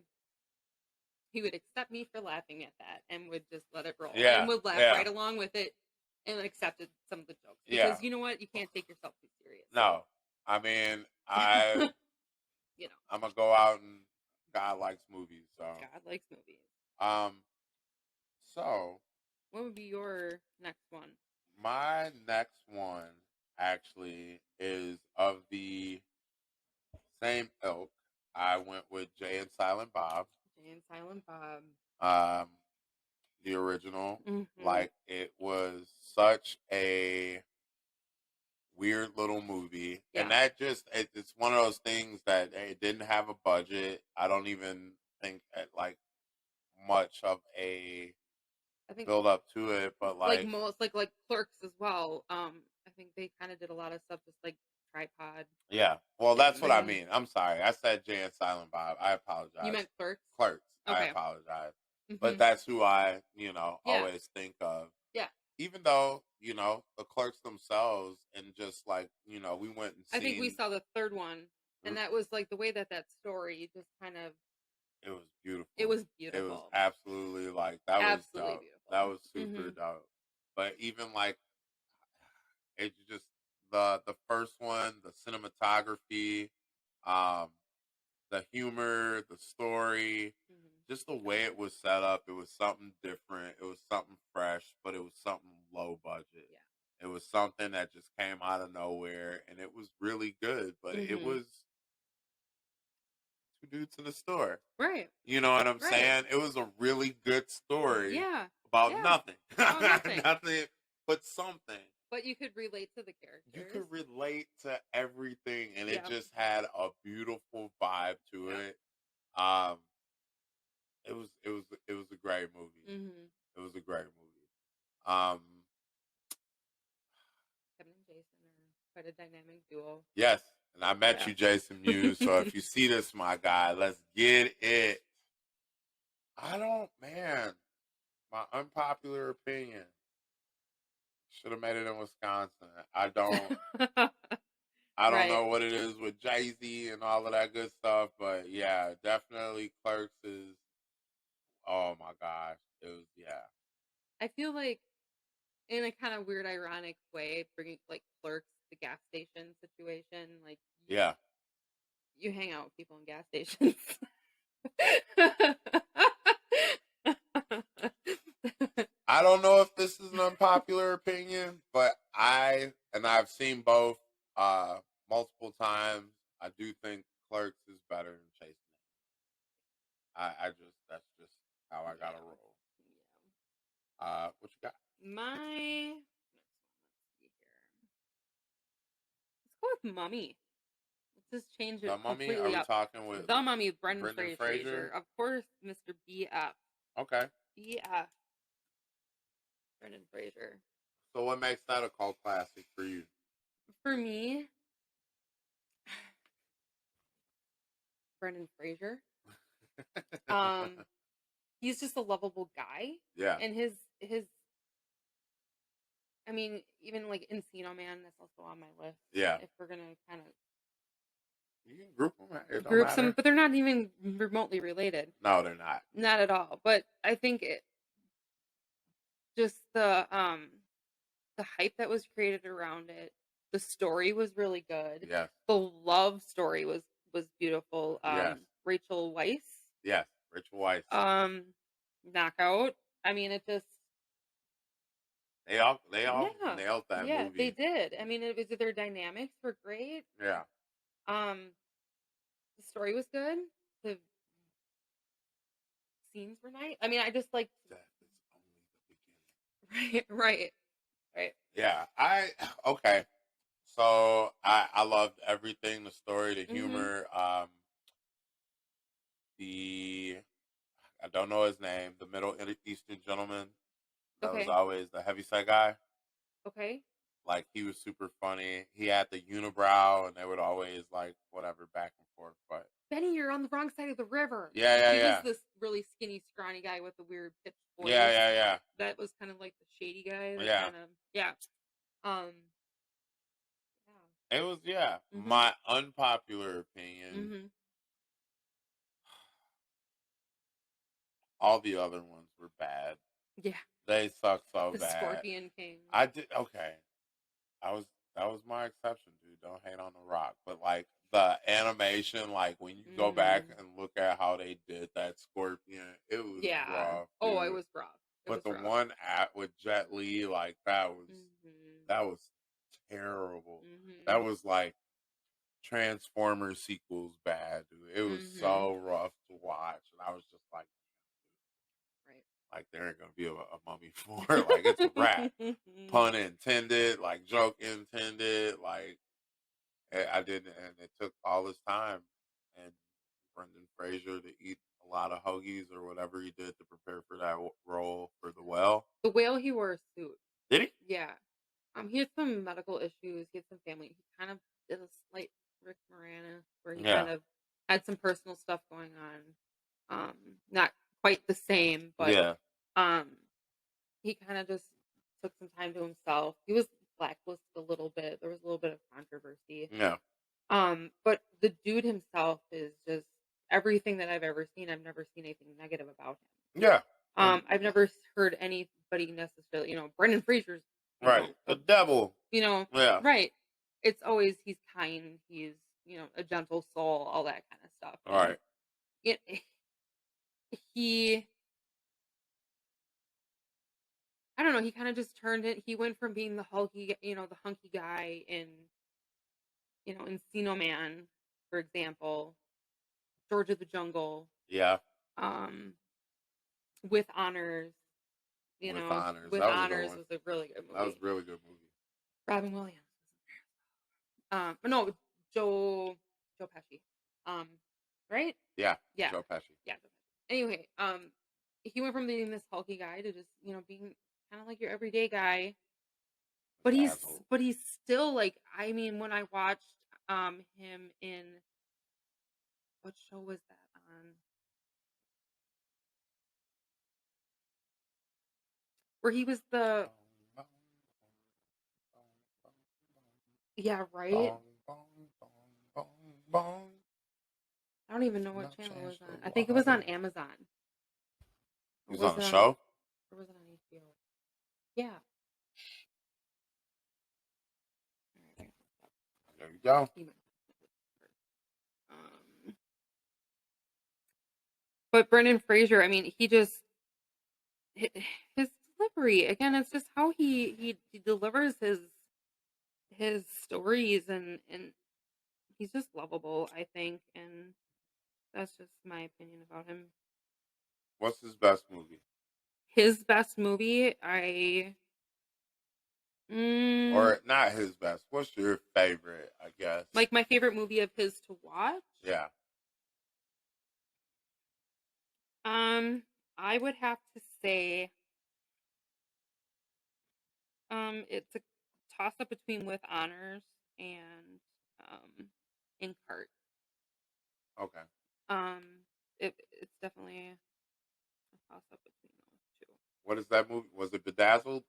He would accept me for laughing at that and would just let it roll. Yeah. And would laugh right along with it and accepted some of the jokes. Because you know what? You can't take yourself too serious. No. I mean, I'm gonna go out and God likes movies, so God likes movies. So what would be your next one? My next one actually is of the same ilk. I went with Jay and Silent Bob. Jay and Silent Bob. The original. Like, it was such a weird little movie. And that just, it's one of those things that it didn't have a budget. I don't even think like much of a build up to it, but like most like Clerks as well. I think they kind of did a lot of stuff just like tripod. Yeah. Well, that's what I mean. I'm sorry. I said Jay and Silent Bob. I apologize. You meant Clerks? Clerks. Okay. I apologize. But that's who I, always think of. Yeah. Even though, the Clerks themselves and just like, we went and I think we saw the third one. And that was like the way that story just kind of. It was beautiful. It was beautiful. It was absolutely like, that was dope. Beautiful. That was super dope. But even like, it's just the first one, the cinematography, the humor, the story, just the way it was set up, it was something different. It was something fresh, but it was something low budget. Yeah. It was something that just came out of nowhere, and it was really good, but it was two dudes in the store. Right. You know what I'm saying? It was a really good story. Yeah. About nothing. Nothing, but something. But you could relate to the characters. You could relate to everything, and it just had a beautiful vibe to it. It was a great movie. It was a great movie. Kevin and Jason are quite a dynamic duo. Yes, And I met you, Jason Mewes. So if you see this, my guy, let's get it. My unpopular opinion. Should have made it in Wisconsin. I don't know what it is with Jay-Z and all of that good stuff, but yeah, definitely Clerks is, oh my gosh. It was, I feel like in a kind of weird, ironic way, bringing like Clerks, the gas station situation, like you hang out with people in gas stations. I don't know if this is an unpopular opinion, but I've seen both multiple times. I do think Clerks is better than Chasing Amy. That's just how I gotta roll. What you got? My let's go with Mummy. Let's just change it The Mummy? completely Are we up. talking with The Mummy, Brendan Fraser? Fraser. Of course, Mr. BF. Okay. BF. Brendan Fraser. So what makes that a cult classic for you? For me, Brendan Fraser. He's just a lovable guy. Yeah. And his I mean, even like Encino Man, that's also on my list. Yeah. If we're gonna kind of you can group them. Group some, but they're not even remotely related. No, they're not. Not at all. But I think just the hype that was created around it. The story was really good. Yes. The love story was beautiful. Yes. Rachel Weisz. Yes, Rachel Weisz. Knockout. I mean, it just they all nailed that movie. Yeah, they did. I mean, their dynamics were great. Yeah. The story was good. The scenes were nice. I mean, I just like that is only the beginning. Right. Yeah. Okay. So I loved everything, the story, the humor, I don't know his name, the Middle Eastern gentleman that was always the heavyset guy. Okay. Like, he was super funny. He had the unibrow, and they would always, like, whatever, back and forth. But Benny, you're on the wrong side of the river. Yeah. He was this really skinny, scrawny guy with the weird pitch voice. Yeah. That was kind of like the shady guy. Yeah. It was, my unpopular opinion. All the other ones were bad. Yeah. They suck so bad. The Scorpion King. Okay. That was my exception, dude. Don't hate on The Rock. But, like, the animation, like, when you go back and look at how they did that Scorpion, it was rough. Oh, it was rough. But the one with Jet Li, like, that was terrible. That was like Transformers sequels bad, dude. It was so rough to watch. And I was just like, like, there ain't gonna be a Mummy 4. Like, it's a wrap. Pun intended, like, joke intended. Like, I didn't, and it took all this time. And Brendan Fraser to eat a lot of hoagies or whatever he did to prepare for that role for The Whale. The Whale, he wore a suit. Did he? Yeah. He had some medical issues. He had some family. He kind of did a slight Rick Moranis, where he kind of had some personal stuff going on. Not quite the same, but he kind of just took some time to himself. He was blacklisted a little bit. There was a little bit of controversy. Yeah. But the dude himself is just everything that I've ever seen. I've never seen anything negative about him. Yeah. I've never heard anybody necessarily, Brendan Fraser's the devil. Right. It's always he's kind, he's a gentle soul, all that kind of stuff. All right. I don't know, he kind of just turned it. He went from being the hulky, the hunky guy in Encino Man, for example, George of the Jungle. Yeah. With Honors. With Honors was a really good movie. That was a really good movie. Robin Williams. No, Joe Pesci. Right? Yeah. Joe Pesci. Yeah. Anyway, he went from being this hulky guy to just, being kind of like your everyday guy. But he's still like, I mean, when I watched him in, what show was that on? Where he was the, yeah, right? I don't even know what channel it was on. I think it was on Amazon. He was on the show? Or was it on HBO? Yeah. There you go. But Brendan Fraser, I mean, he just, his delivery, again, it's just how he delivers his stories, and he's just lovable, I think, and that's just my opinion about him. What's his best movie? His best movie, or not his best. What's your favorite, I guess? Like my favorite movie of his to watch? Yeah. I would have to say, it's a toss up between With Honors and In Cart. Okay. It's definitely a toss up between those two. What is that movie? Was it Bedazzled?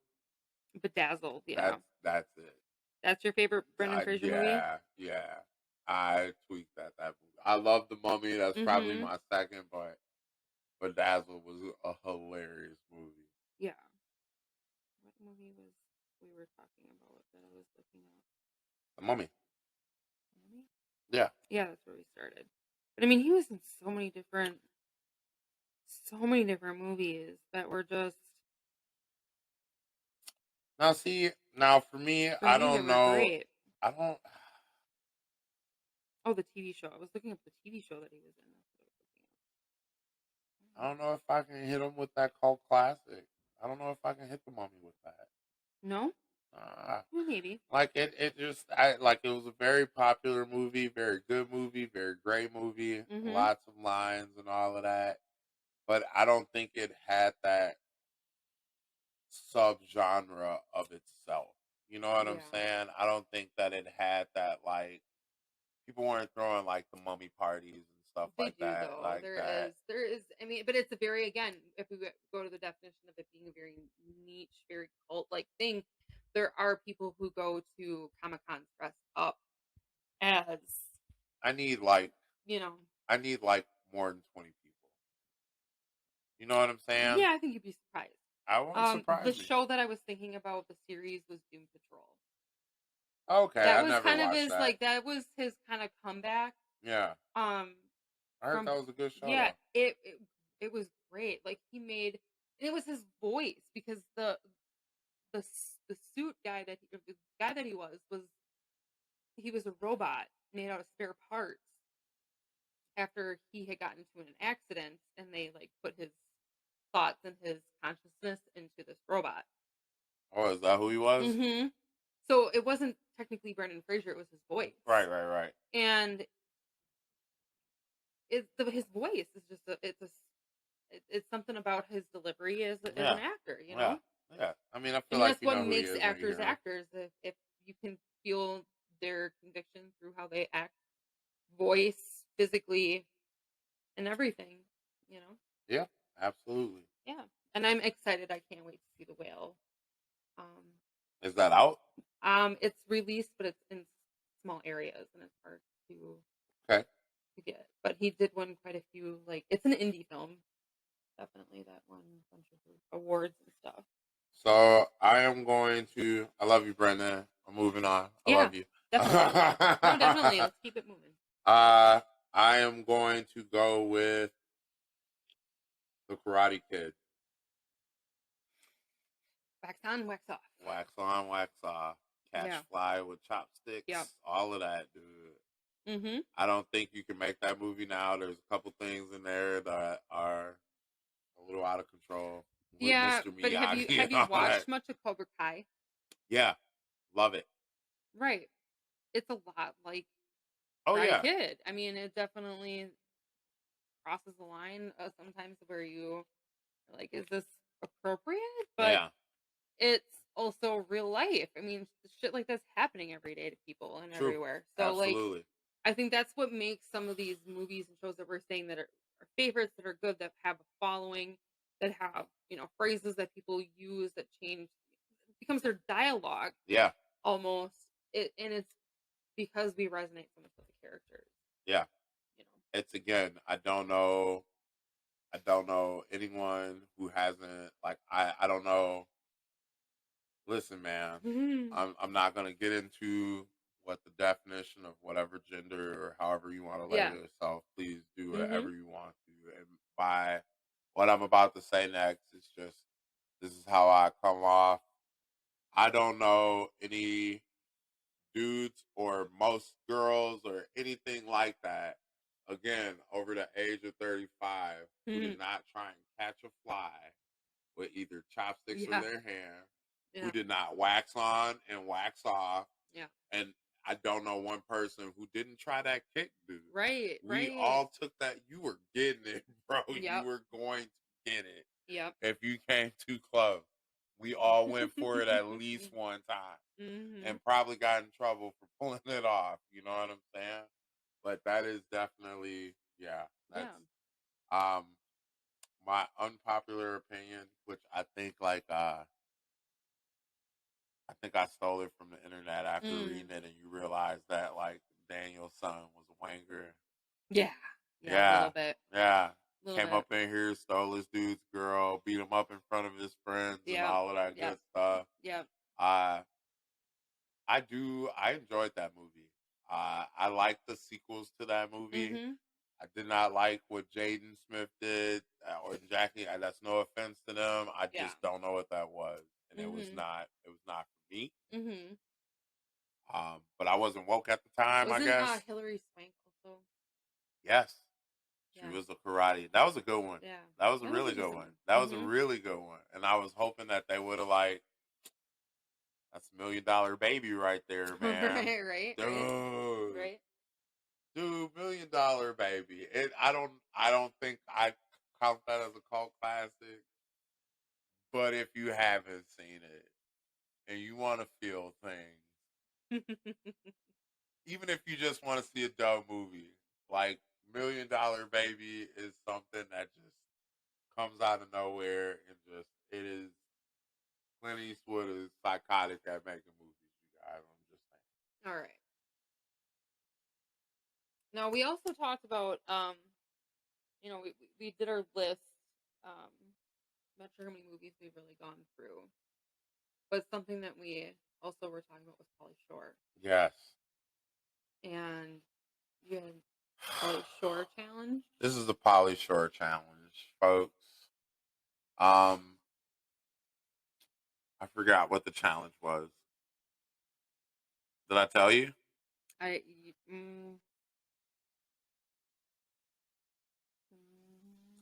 Bedazzled, yeah. That's it. That's your favorite Brendan Fraser movie? Yeah. I tweaked that movie. I love The Mummy. That's probably my second, but Bedazzled was a hilarious movie. Yeah. What movie was we were talking about that I was looking at? The Mummy. Mummy? Yeah. Yeah, that's where we started. But I mean, he was in so many different movies that were just. Now for me, I don't know. Great. I don't. Oh, the TV show. I was looking up the TV show that he was in. I don't know if I can hit him with that cult classic. I don't know if I can hit The Mummy with that. No? Well, maybe. Like it just, it was a very popular movie, very good movie, very great movie, lots of lines and all of that. But I don't think it had that subgenre of itself. You know what I'm saying? I don't think that it had that, like, people weren't throwing like the Mummy parties and stuff like that. Though. Like there is. I mean, but it's a very, again, if we go to the definition of it being a very niche, very cult-like thing, there are people who go to Comic-Cons dressed up as. I need like more than 20 people. You know what I'm saying? Yeah, I think you'd be surprised. I won't surprise The show that I was thinking about, the series, was Doom Patrol. Okay, that was kind of his that. That was his kind of comeback. Yeah. I heard that was a good show. Yeah, it was great. Like he made, and it was his voice, because the suit guy that he was a robot made out of spare parts after he had gotten into an accident, and they like put his thoughts and his consciousness into this robot. Oh, is that who he was? Mm-hmm. So it wasn't technically Brendan Fraser; it was his voice. Right. And his voice is just it's something about his delivery as an actor, you know. Yeah. I mean, I feel like that's what makes actors actors. If you can feel their conviction through how they act, voice, physically, and everything, you know. Yeah, absolutely. Yeah, and I'm excited. I can't wait to see The Whale. Is that out? It's released, but it's in small areas, and it's hard to get. But he did win quite a few. Like, it's an indie film, definitely, that won a bunch of awards and stuff. So I love you, Brenda. I'm moving on. I love you. Definitely. No, definitely. Let's keep it moving. I am going to go with The Karate Kid. Wax on, wax off. Wax on, wax off. Catch fly with chopsticks. Yep. All of that, dude. Mm-hmm. I don't think you can make that movie now. There's a couple things in there that are a little out of control. Yeah, Mr. but have you watched much of Cobra Kai? Yeah, love it. Right. It's a lot like Karate Kid. I mean, it definitely crosses the line sometimes where you are like, is this appropriate? But it's also real life. I mean, shit like that's happening every day to people and True. everywhere. So, Absolutely. I think that's what makes some of these movies and shows that we're saying that are favorites, that are good, that have a following, that have, phrases that people use that change, it becomes their dialogue. Yeah. Almost. And it's because we resonate so much with the characters. Yeah. It's, again, I don't know anyone who hasn't, like, I don't know. Listen, man, I'm not gonna get into what the definition of whatever gender or however you want to label yourself. Please do whatever you want to. And by what I'm about to say next, it's just, this is how I come off. I don't know any dudes or most girls or anything like that, again, over the age of 35, who did not try and catch a fly with either chopsticks or their hand, who did not wax on and wax off. Yeah. And I don't know one person who didn't try that kick, dude. Right. We all took that. You were getting it, bro. You were going to get it. Yep. If you came too close. We all went for it at least one time. And probably got in trouble for pulling it off. You know what I'm saying? But that is definitely, that's my unpopular opinion, which I think, like, I think I stole it from the internet after reading it, and you realize that, like, Daniel's son was a wanger. Yeah. A little bit. Yeah. Came up in here, stole this dude's girl, beat him up in front of his friends, and all of that good stuff. Yeah. I enjoyed that movie. I like the sequels to that movie. I did not like what Jaden Smith did, or Jackie. That's no offense to them. I just don't know what that was, and it was not for me. But I wasn't woke at the time. I guess. Hilary Swank also? Yes, she was a karate. That was a good one. Yeah, that was a really good one. That was a really good one, and I was hoping that they would have, like. That's $1 Million Baby right there, man. right. Dude. Right. Dude, $1 Million Baby. I don't think I count that as a cult classic. But if you haven't seen it and you want to feel things, even if you just want to see a dumb movie, like $1 Million Baby is something that just comes out of nowhere, and it is. Clint Eastwood is psychotic at making movies, you guys. I'm just saying. All right. Now, we also talked about, we did our list. Not sure how many movies we've really gone through, but something that we also were talking about was Pauly Shore. Yes. And you had Pauly Shore challenge. This is the Pauly Shore challenge, folks. I forgot what the challenge was. Did I tell you? You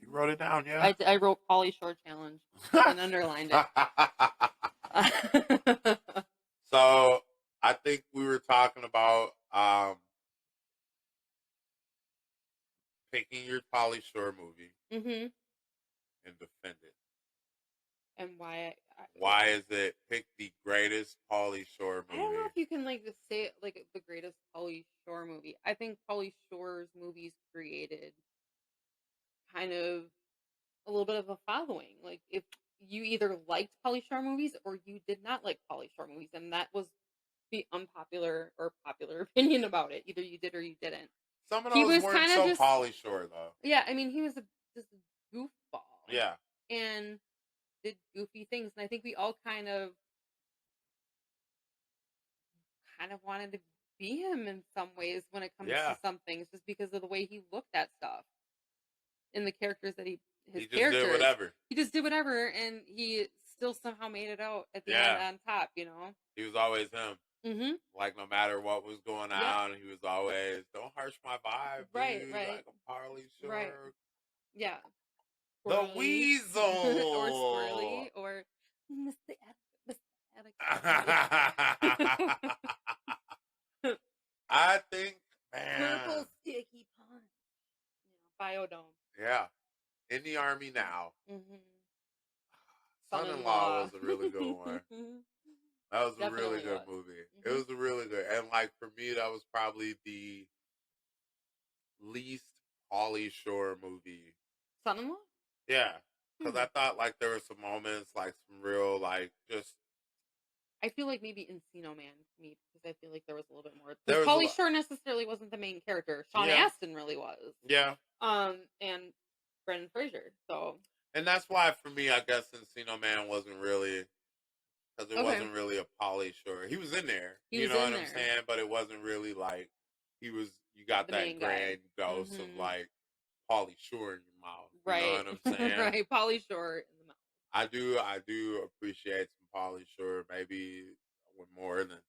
wrote it down, yeah? I wrote Pauly Shore challenge and underlined it. So I think we were talking about picking your Pauly Shore movie and defend it. And why? Why is it pick the greatest Pauly Shore movie? I don't know if you can say it like the greatest Pauly Shore movie. I think Pauly Shore's movies created kind of a little bit of a following. Like, if you either liked Pauly Shore movies or you did not like Pauly Shore movies, and that was the unpopular or popular opinion about it. Either you did or you didn't. Some of those weren't so Pauly Shore, though. Yeah, I mean, he was just a goofball. Yeah. And did goofy things, and I think we all kind of wanted to be him in some ways when it comes to some things, just because of the way he looked at stuff and the characters that he just did whatever. He just did whatever, and he still somehow made it out at the end on top. He was always him. Like, no matter what was going on, he was always, don't harsh my vibe, dude. Like a Pauly Shore. Right. Yeah. The Weasel! Or Swirly, or Mr. I think, man. Purple sticky pun. Biodome. Yeah. In the Army now. Son-in-Law was a really good one. That was a really good movie. Mm-hmm. It was a really good, and like for me, that was probably the least Pauly Shore movie. Son-in-Law? Yeah, because I thought like there were some moments, like some real, like just. I feel like maybe Encino Man to me, because I feel like there was a little bit more. Because Pauly Shore necessarily wasn't the main character. Sean Astin really was. Yeah. And Brendan Fraser. So. And that's why for me, I guess Encino Man wasn't really, because it wasn't really a Pauly Shore. He was in there. You know what I'm saying? But it wasn't really like he was. You got the that grand ghost of like Pauly Shore in your mouth. You know what I'm saying? Right, Pauly Shore in the mouth. I do appreciate some Pauly Shore. Maybe with more than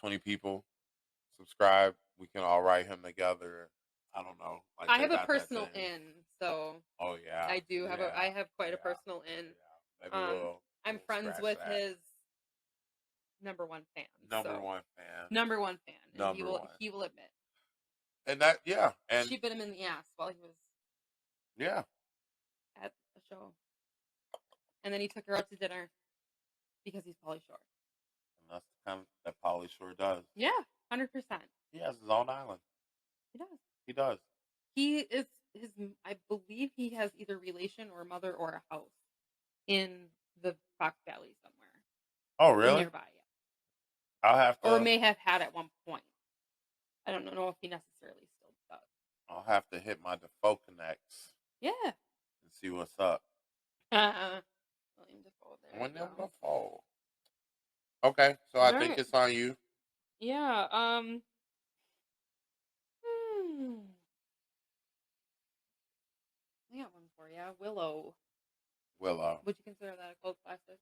20 people subscribe, we can all write him together. I don't know. Like I have a personal in, so. Oh yeah. I do have I have quite a personal in. Yeah. I'm friends with his number one fan. Number one fan. And he will admit. And that and she bit him in the ass while he was at a show. And then he took her out to dinner because he's Pauly Shore. And that's the kind that Pauly Shore does. Yeah, 100%. He has his own island. He does. He does. He is I believe he has either relation or mother or a house in the Fox Valley somewhere. Oh, really? Nearby, yeah. I'll have to. Or may have had at one point. I don't know if he necessarily still does. I'll have to hit my Defoe connects. Yeah. And see what's up. William Dafoe there. William Dafoe. Okay, so I think it's on you. Yeah. I got one for you. Willow. Would you consider that a cult classic?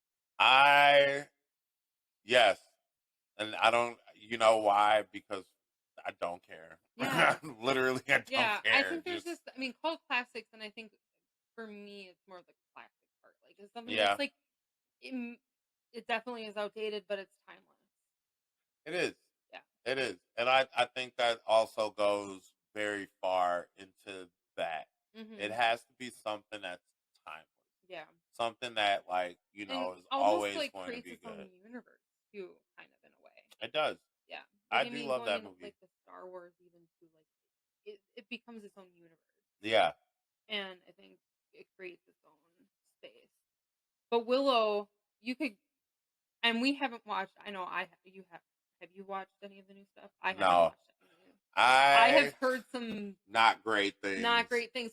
Yes. And I don't, you know why? Because I don't care. Yeah. Literally, I don't care. I think there's just, cult classics, and I think for me, it's more the classic part. Like, it's something that's like, it definitely is outdated, but it's timeless. It is. Yeah. It is. And I think that also goes very far into that. Mm-hmm. It has to be something that's timeless. Yeah. Something that, like, is always like going to be good. Its own universe, too, kind of, in a way. It does. Yeah. Like, I do love that movie. Like the Star Wars, even, too, like, it becomes its own universe. Yeah. And I think it creates its own space. But Willow, you could, and we haven't watched, I know you have. Have you watched any of the new stuff? I haven't watched any. I have heard some not great things,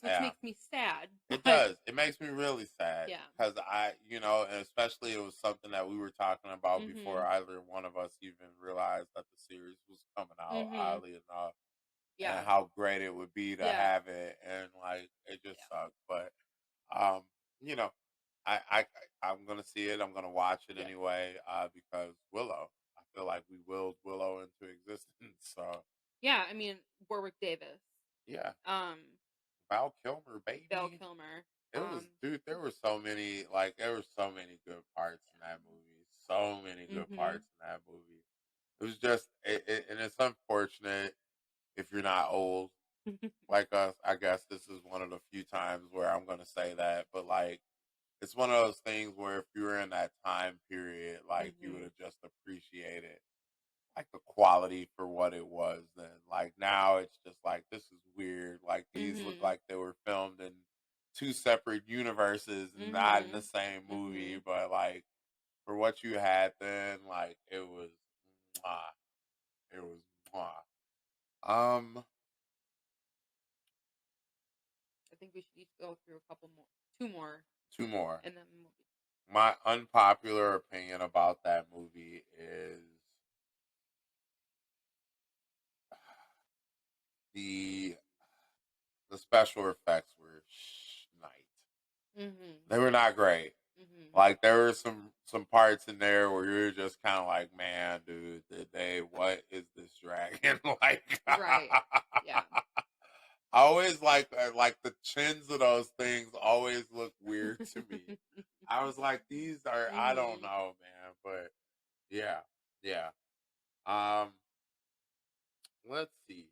which makes me sad. It does. It makes me really sad. Yeah. Because and especially it was something that we were talking about before either one of us even realized that the series was coming out, oddly enough. Yeah. And how great it would be to have it. And, like, it just sucked. But, I'm going to see it. I'm going to watch it anyway because Willow. I feel like we willed Willow into existence. So yeah, Warwick Davis. Yeah. Val Kilmer, baby. Val Kilmer. It was, dude. There were so many good parts in that movie. So many good parts in that movie. It was just, and it's unfortunate if you're not old like us. I guess this is one of the few times where I'm going to say that, but like. It's one of those things where if you were in that time period, like you would have just appreciated like the quality for what it was then. Like now it's just like this is weird. Like these look like they were filmed in two separate universes and not in the same movie, but like for what you had then, like it was mwah. It was mwah. I think we should each go through a couple more. Two more. And then my unpopular opinion about that movie is the special effects were shite. They were not great. Like there were some parts in there where you're just kind of like, man, dude, what is this dragon like? Right. Yeah. I always like the chins of those things always look weird to me. I was like, these are I don't know, man, but yeah. Let's see.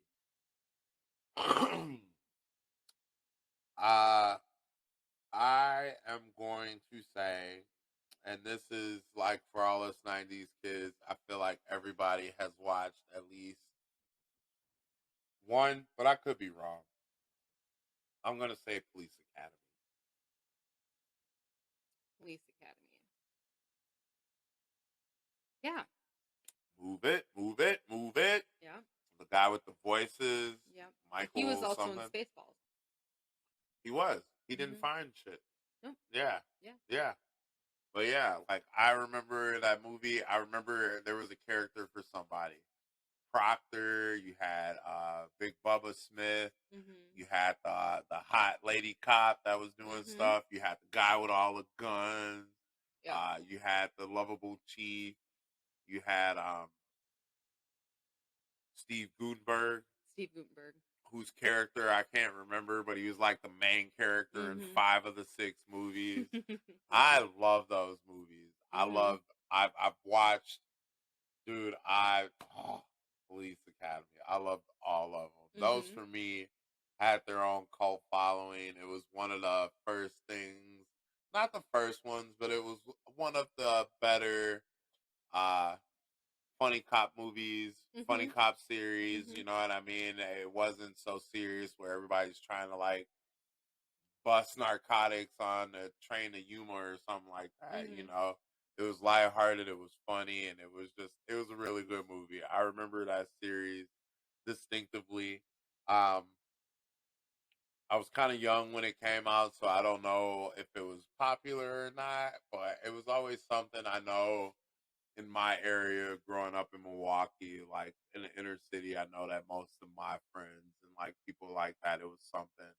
I am going to say, and this is like for all us 90s kids, I feel like everybody has watched at least one, but I could be wrong. I'm going to say Police Academy. Police Academy. Yeah. Move it, move it, move it. Yeah. The guy with the voices. Yeah. Michael. He was also something. in Spaceballs. He was. He didn't find shit. No. Yeah. Yeah. Yeah. But yeah, like I remember that movie. I remember there was a character for somebody. Proctor, you had Big Bubba Smith, you had the hot lady cop that was doing stuff, you had the guy with all the guns, you had the lovable chief, you had Steve Gutenberg, whose character I can't remember, but he was like the main character in 5 of the 6 movies. I love those movies. I've watched, dude, Police Academy. I loved all of them. Those for me had their own cult following. It was one of the first things, not the first ones, but it was one of the better funny cop movies, funny cop series. You know what I mean? It wasn't so serious where everybody's trying to like bust narcotics on a train of humor or something like that. You know, it was lighthearted, it was funny, and it was a really good movie. I remember that series distinctively. I was kind of young when it came out, so I don't know if it was popular or not, but it was always something I know in my area growing up in Milwaukee, like in the inner city. I know that most of my friends and like people like that, it was something.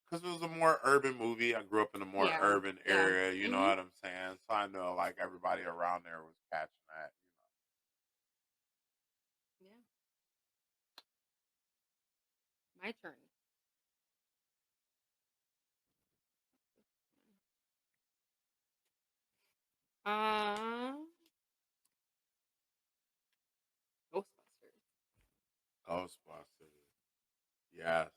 Because it was a more urban movie. I grew up in a more urban area, you know what I'm saying? So I know like everybody around there was catching that, you know. Yeah. My turn. Ghostbusters. Yes.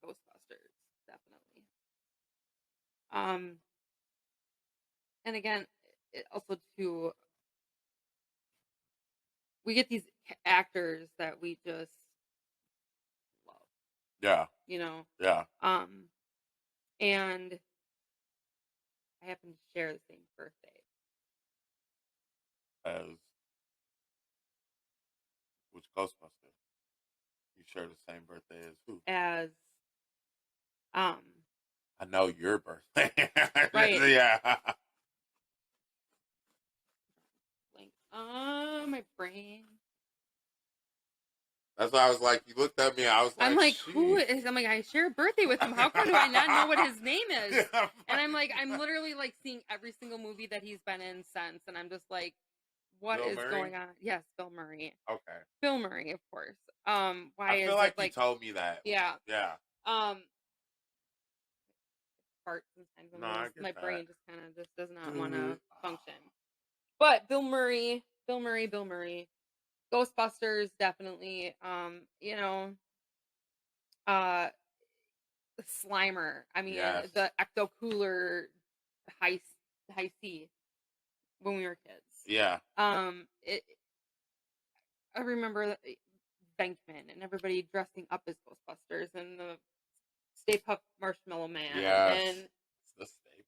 Ghostbusters, definitely. And again, it also too, we get these actors that we just love. Yeah. You know. Yeah. And I happen to share the same birthday. As which Ghostbuster? You share the same birthday as who? As I know your birthday. Right. Yeah. Like, my brain. That's why I was like, you looked at me. I was like, I'm like, who is? I'm like, I share a birthday with him. How come do I not know what his name is? Yeah, and I'm like, I'm literally like seeing every single movie that he's been in since, and I'm just like, what is going on? Yes, Bill Murray. Okay. Bill Murray, of course. Why I feel is like it like you told me that. Yeah. Yeah. Fart sometimes. No, my brain just kind of just does not want to function. But Bill Murray. Ghostbusters, definitely. You know, Slimer. I mean, the Ecto Cooler high C when we were kids. Yeah. I remember Venkman and everybody dressing up as Ghostbusters and the Stay Puft Marshmallow Man. Yes. And the Stay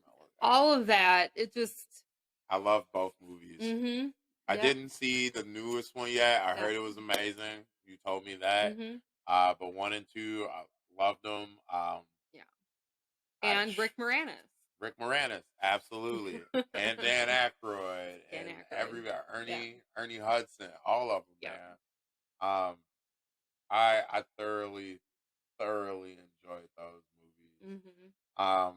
Marshmallow guy. All of that. It just. I love both movies. I didn't see the newest one yet. I heard it was amazing. You told me that. But 1 and 2, I loved them. And Rick Moranis. Absolutely. And Dan Aykroyd. Ernie Hudson. All of them, man. I thoroughly enjoyed those movies. I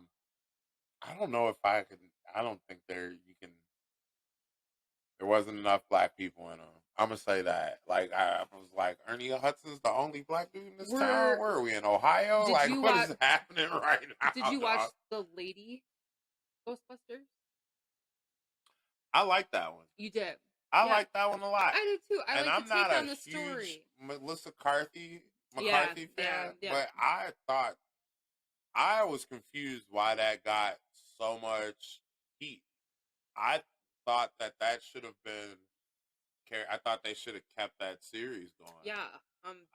don't know if I could. I don't think there wasn't enough black people in them. I'm gonna say that. Like I was like, Ernie Hudson's the only black dude in this town. Where are we in Ohio? Like what is happening right now? Did you watch the Lady Ghostbusters? I like that one. You did. I like that one a lot. I did too. I like I'm the take not on the huge story. Melissa McCarthy McCarthy fan, but I was confused why that got so much heat. I thought that should have been. I thought they should have kept that series going. Yeah,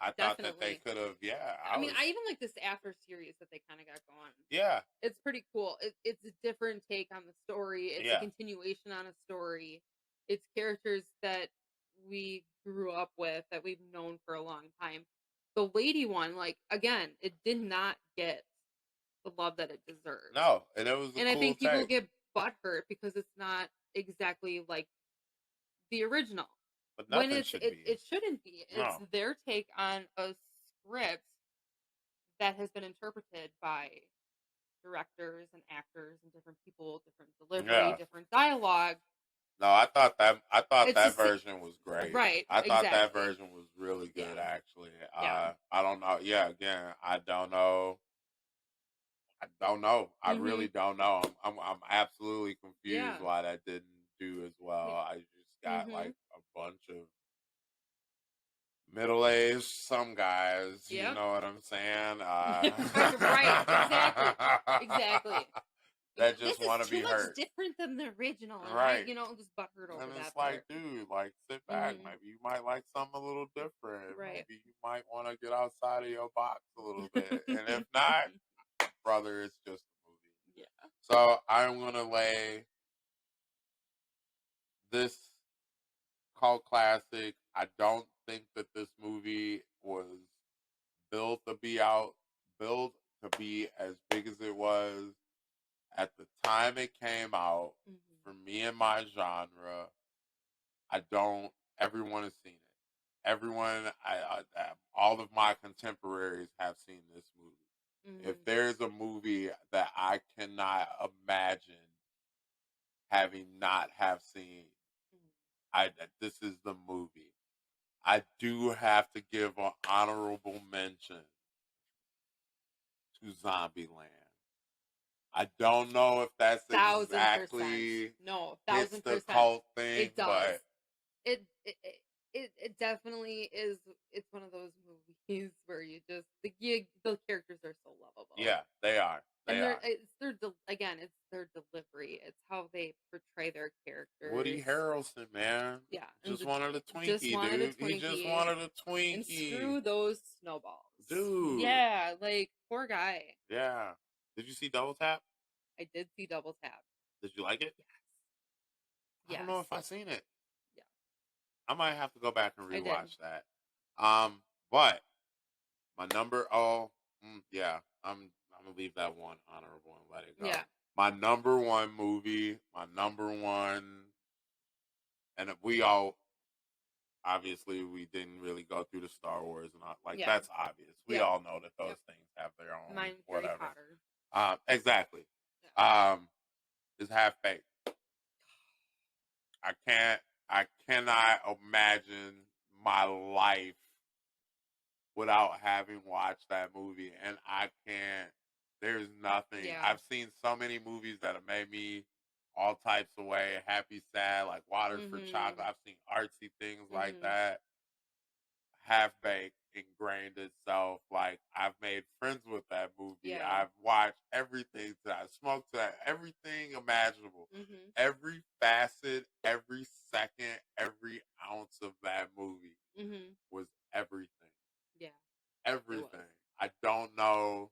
I thought that they could have. Yeah, I mean, I even like this after series that they kind of got going. Yeah, it's pretty cool. It's a different take on the story. It's a continuation on a story. It's characters that we grew up with, that we've known for a long time. The lady one, like, again, it did not get the love that it deserved. No, and it was a and cool I think people take. get butthurt because it's not exactly like the original. But nothing when should be. It shouldn't be. It's their take on a script that has been interpreted by directors and actors and different people, different delivery, different dialogue. No, I thought that version was great. Right. I thought that version was really good, actually. I don't know. Yeah, again, I don't know. I really don't know. I'm absolutely confused why that didn't do as well. I just got like a bunch of middle-aged some guys. You know what I'm saying? Right. Exactly. That just want to be hurt. This is too much different than the original, and I, just butthurt over that. And it's like, dude, like, sit back. Maybe you might like something a little different. Right. Maybe you might want to get outside of your box a little bit. And if not, brother, it's just a movie. Yeah. So I'm gonna lay this cult classic. I don't think that this movie was built to be as big as it was. At the time it came out, for me and my genre, everyone has seen it. Everyone, all of my contemporaries have seen this movie. If there's a movie that I cannot imagine having not have seen, this is the movie. I do have to give an honorable mention to Zombieland. I don't know if that's exactly hits the cult thing, it does. But it definitely is. It's one of those movies where you just the characters are so lovable. Yeah, they are. It's their delivery. It's how they portray their characters. Woody Harrelson, man. Yeah, just wanted a Twinkie, dude. He just wanted a Twinkie. And screw those snowballs, dude. Yeah, like, poor guy. Yeah. Did you see Double Tap? I did see Double Tap. Did you like it? Yes. I don't know if I've seen it. Yeah. I might have to go back and rewatch that. But my number. I'm gonna leave that one honorable and let it go. Yeah. My number one movie. And we all. Obviously, we didn't really go through the Star Wars and all, that's obvious. We all know that those things have their own whatever. Harry Potter. Exactly. Is Half-Baked. I cannot imagine my life without having watched that movie, and I can't. There's nothing. Yeah. I've seen so many movies that have made me all types of way, happy, sad, like Water for Chocolate. I've seen artsy things like that. Half-Baked ingrained itself. Like, I've made friends with that movie. Yeah. I've watched everything I smoked to that, everything imaginable. Every facet, every second, every ounce of that movie was everything. Yeah. Everything. I don't know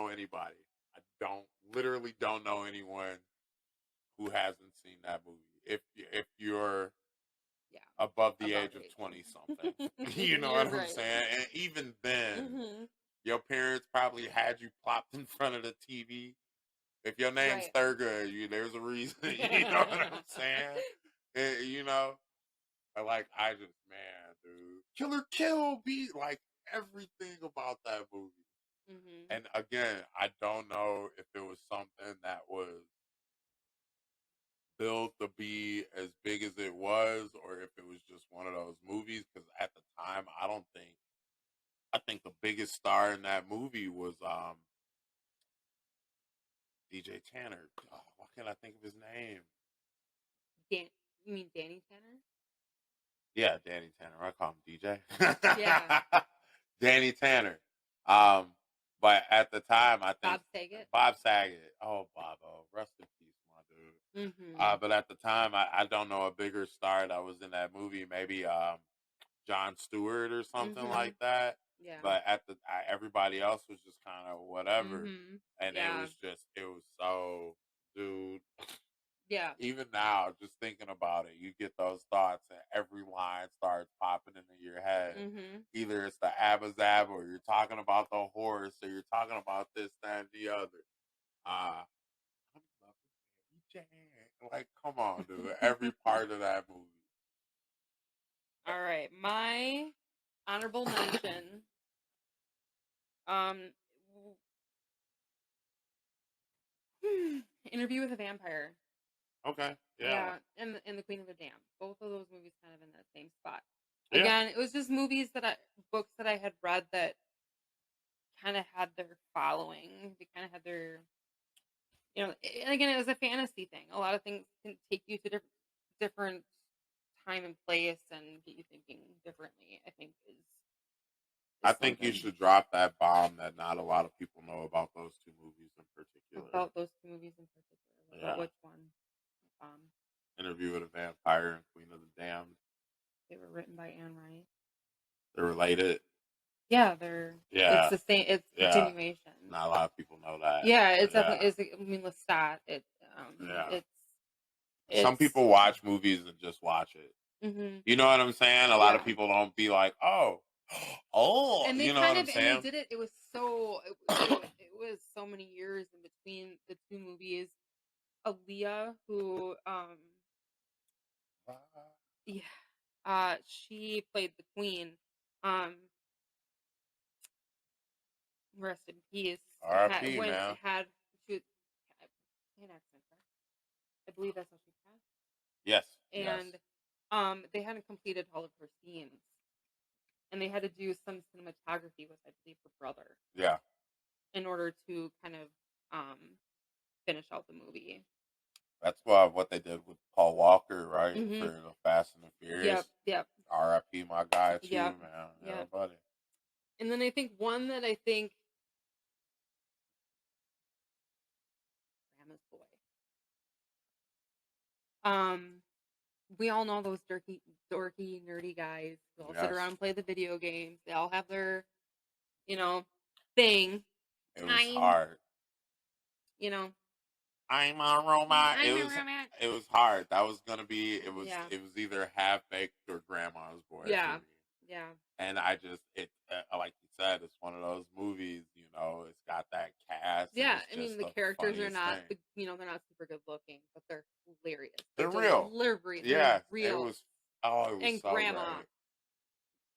anybody. Literally don't know anyone who hasn't seen that movie. If you're above the age of 20 something. You know what I'm saying? And even then, your parents probably had you plopped in front of the TV. If your name's Thurgood, there's a reason. You know what I'm saying? Like, man, dude. Killer Kill beat, like, everything about that movie. And again, I don't know if it was something that was built to be as big as it was, or if it was just one of those movies. Because at the time, I think the biggest star in that movie was DJ Tanner. Oh, why can't I think of his name? You mean Danny Tanner? Yeah, Danny Tanner. I call him DJ. Yeah. Danny Tanner. But at the time, I think Bob Saget. Oh, Bob. Oh, rest in peace, my dude. Mm-hmm. But at the time, I don't know a bigger star that was in that movie. Maybe Jon Stewart or something like that. Yeah. But everybody else was just kind of whatever, and yeah. it was so, dude. Yeah. Even now, just thinking about it, you get those thoughts, and every line starts popping into your head. Either it's the Abba Zab, or you're talking about the horse, or you're talking about this, that, and the other. Like, come on, dude. Every part of that movie. All right, my honorable mention. Interview with a Vampire. Okay. Yeah. And the Queen of the Damned. Both of those movies kind of in that same spot. Yeah. Again, it was just books that I had read that kind of had their following. They kind of had their, and again, it was a fantasy thing. A lot of things can take you to different time and place and get you thinking differently. I think you should drop that bomb that not a lot of people know about those two movies in particular. About those two movies in particular. Yeah. About which one? Interview with a Vampire and Queen of the Damned. They were written by Anne Rice. They're related. Yeah, it's the same. It's continuation. Not a lot of people know that. Yeah, it's definitely. Lestat. Some people watch movies and just watch it. You know what I'm saying? A lot of people don't be like, oh, and they you know what I'm saying? And they did it. It was so. It was so many years in between the two movies. Aaliyah, who, she played the Queen. Rest in peace. R.I.P. man. I believe that's how she passed. Yes. And they hadn't completed all of her scenes, and they had to do some cinematography with, I believe, her brother. Yeah. In order to kind of finish out the movie. That's what they did with Paul Walker, right? For the Fast and the Furious. Yep. R.I.P. my guy too, man. Yeah, buddy. And then I think one that I think Grandma's Boy. We all know those dorky, nerdy guys who all sit around and play the video games. They all have their, thing. It was hard. I'm a robot. It was hard. That was gonna be. It was either Half Baked or Grandma's Boy. Yeah. And like you said, it's one of those movies. It's got that cast. Yeah, I mean the characters are not, they're not super good looking, but they're hilarious. They're real. Yeah, real. It was and so Grandma.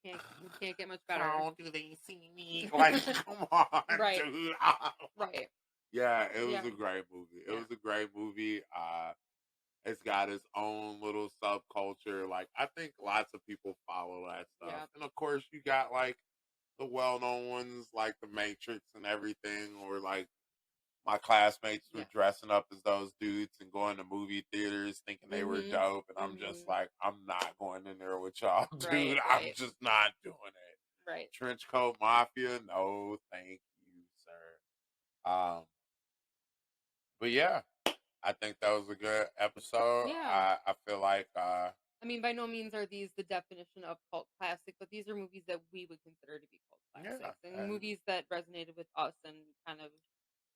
You can't get much better. How do they see me? Like, come on, right. dude. Right. Yeah, it was a great movie. It was a great movie. It's got its own little subculture. Like, I think lots of people follow that stuff. Yeah. And of course, you got like the well-known ones, like The Matrix and everything, or like my classmates were dressing up as those dudes and going to movie theaters thinking they were dope. And I'm just like, I'm not going in there with y'all, dude. Right. I'm just not doing it. Right. Trench Coat Mafia, no, thank you, sir. But yeah, I think that was a good episode. Yeah. I feel like I mean, by no means are these the definition of cult classic, but these are movies that we would consider to be cult classics. And movies that resonated with us and kind of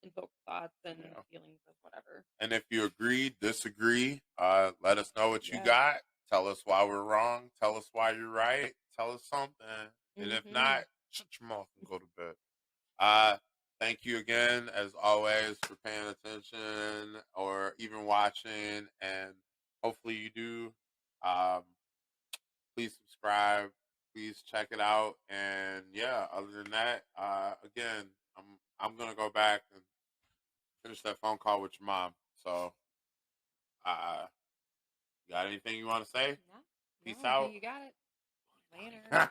invoked thoughts and feelings of whatever. And if you agree, disagree, let us know what you got. Tell us why we're wrong. Tell us why you're right. Tell us something. And if not, shut your mouth and go to bed. Thank you again, as always, for paying attention or even watching. And hopefully you do. Please subscribe. Please check it out. And yeah, other than that, again, I'm gonna go back and finish that phone call with your mom. So, you got anything you want to say? No. Peace out. You got it. Later.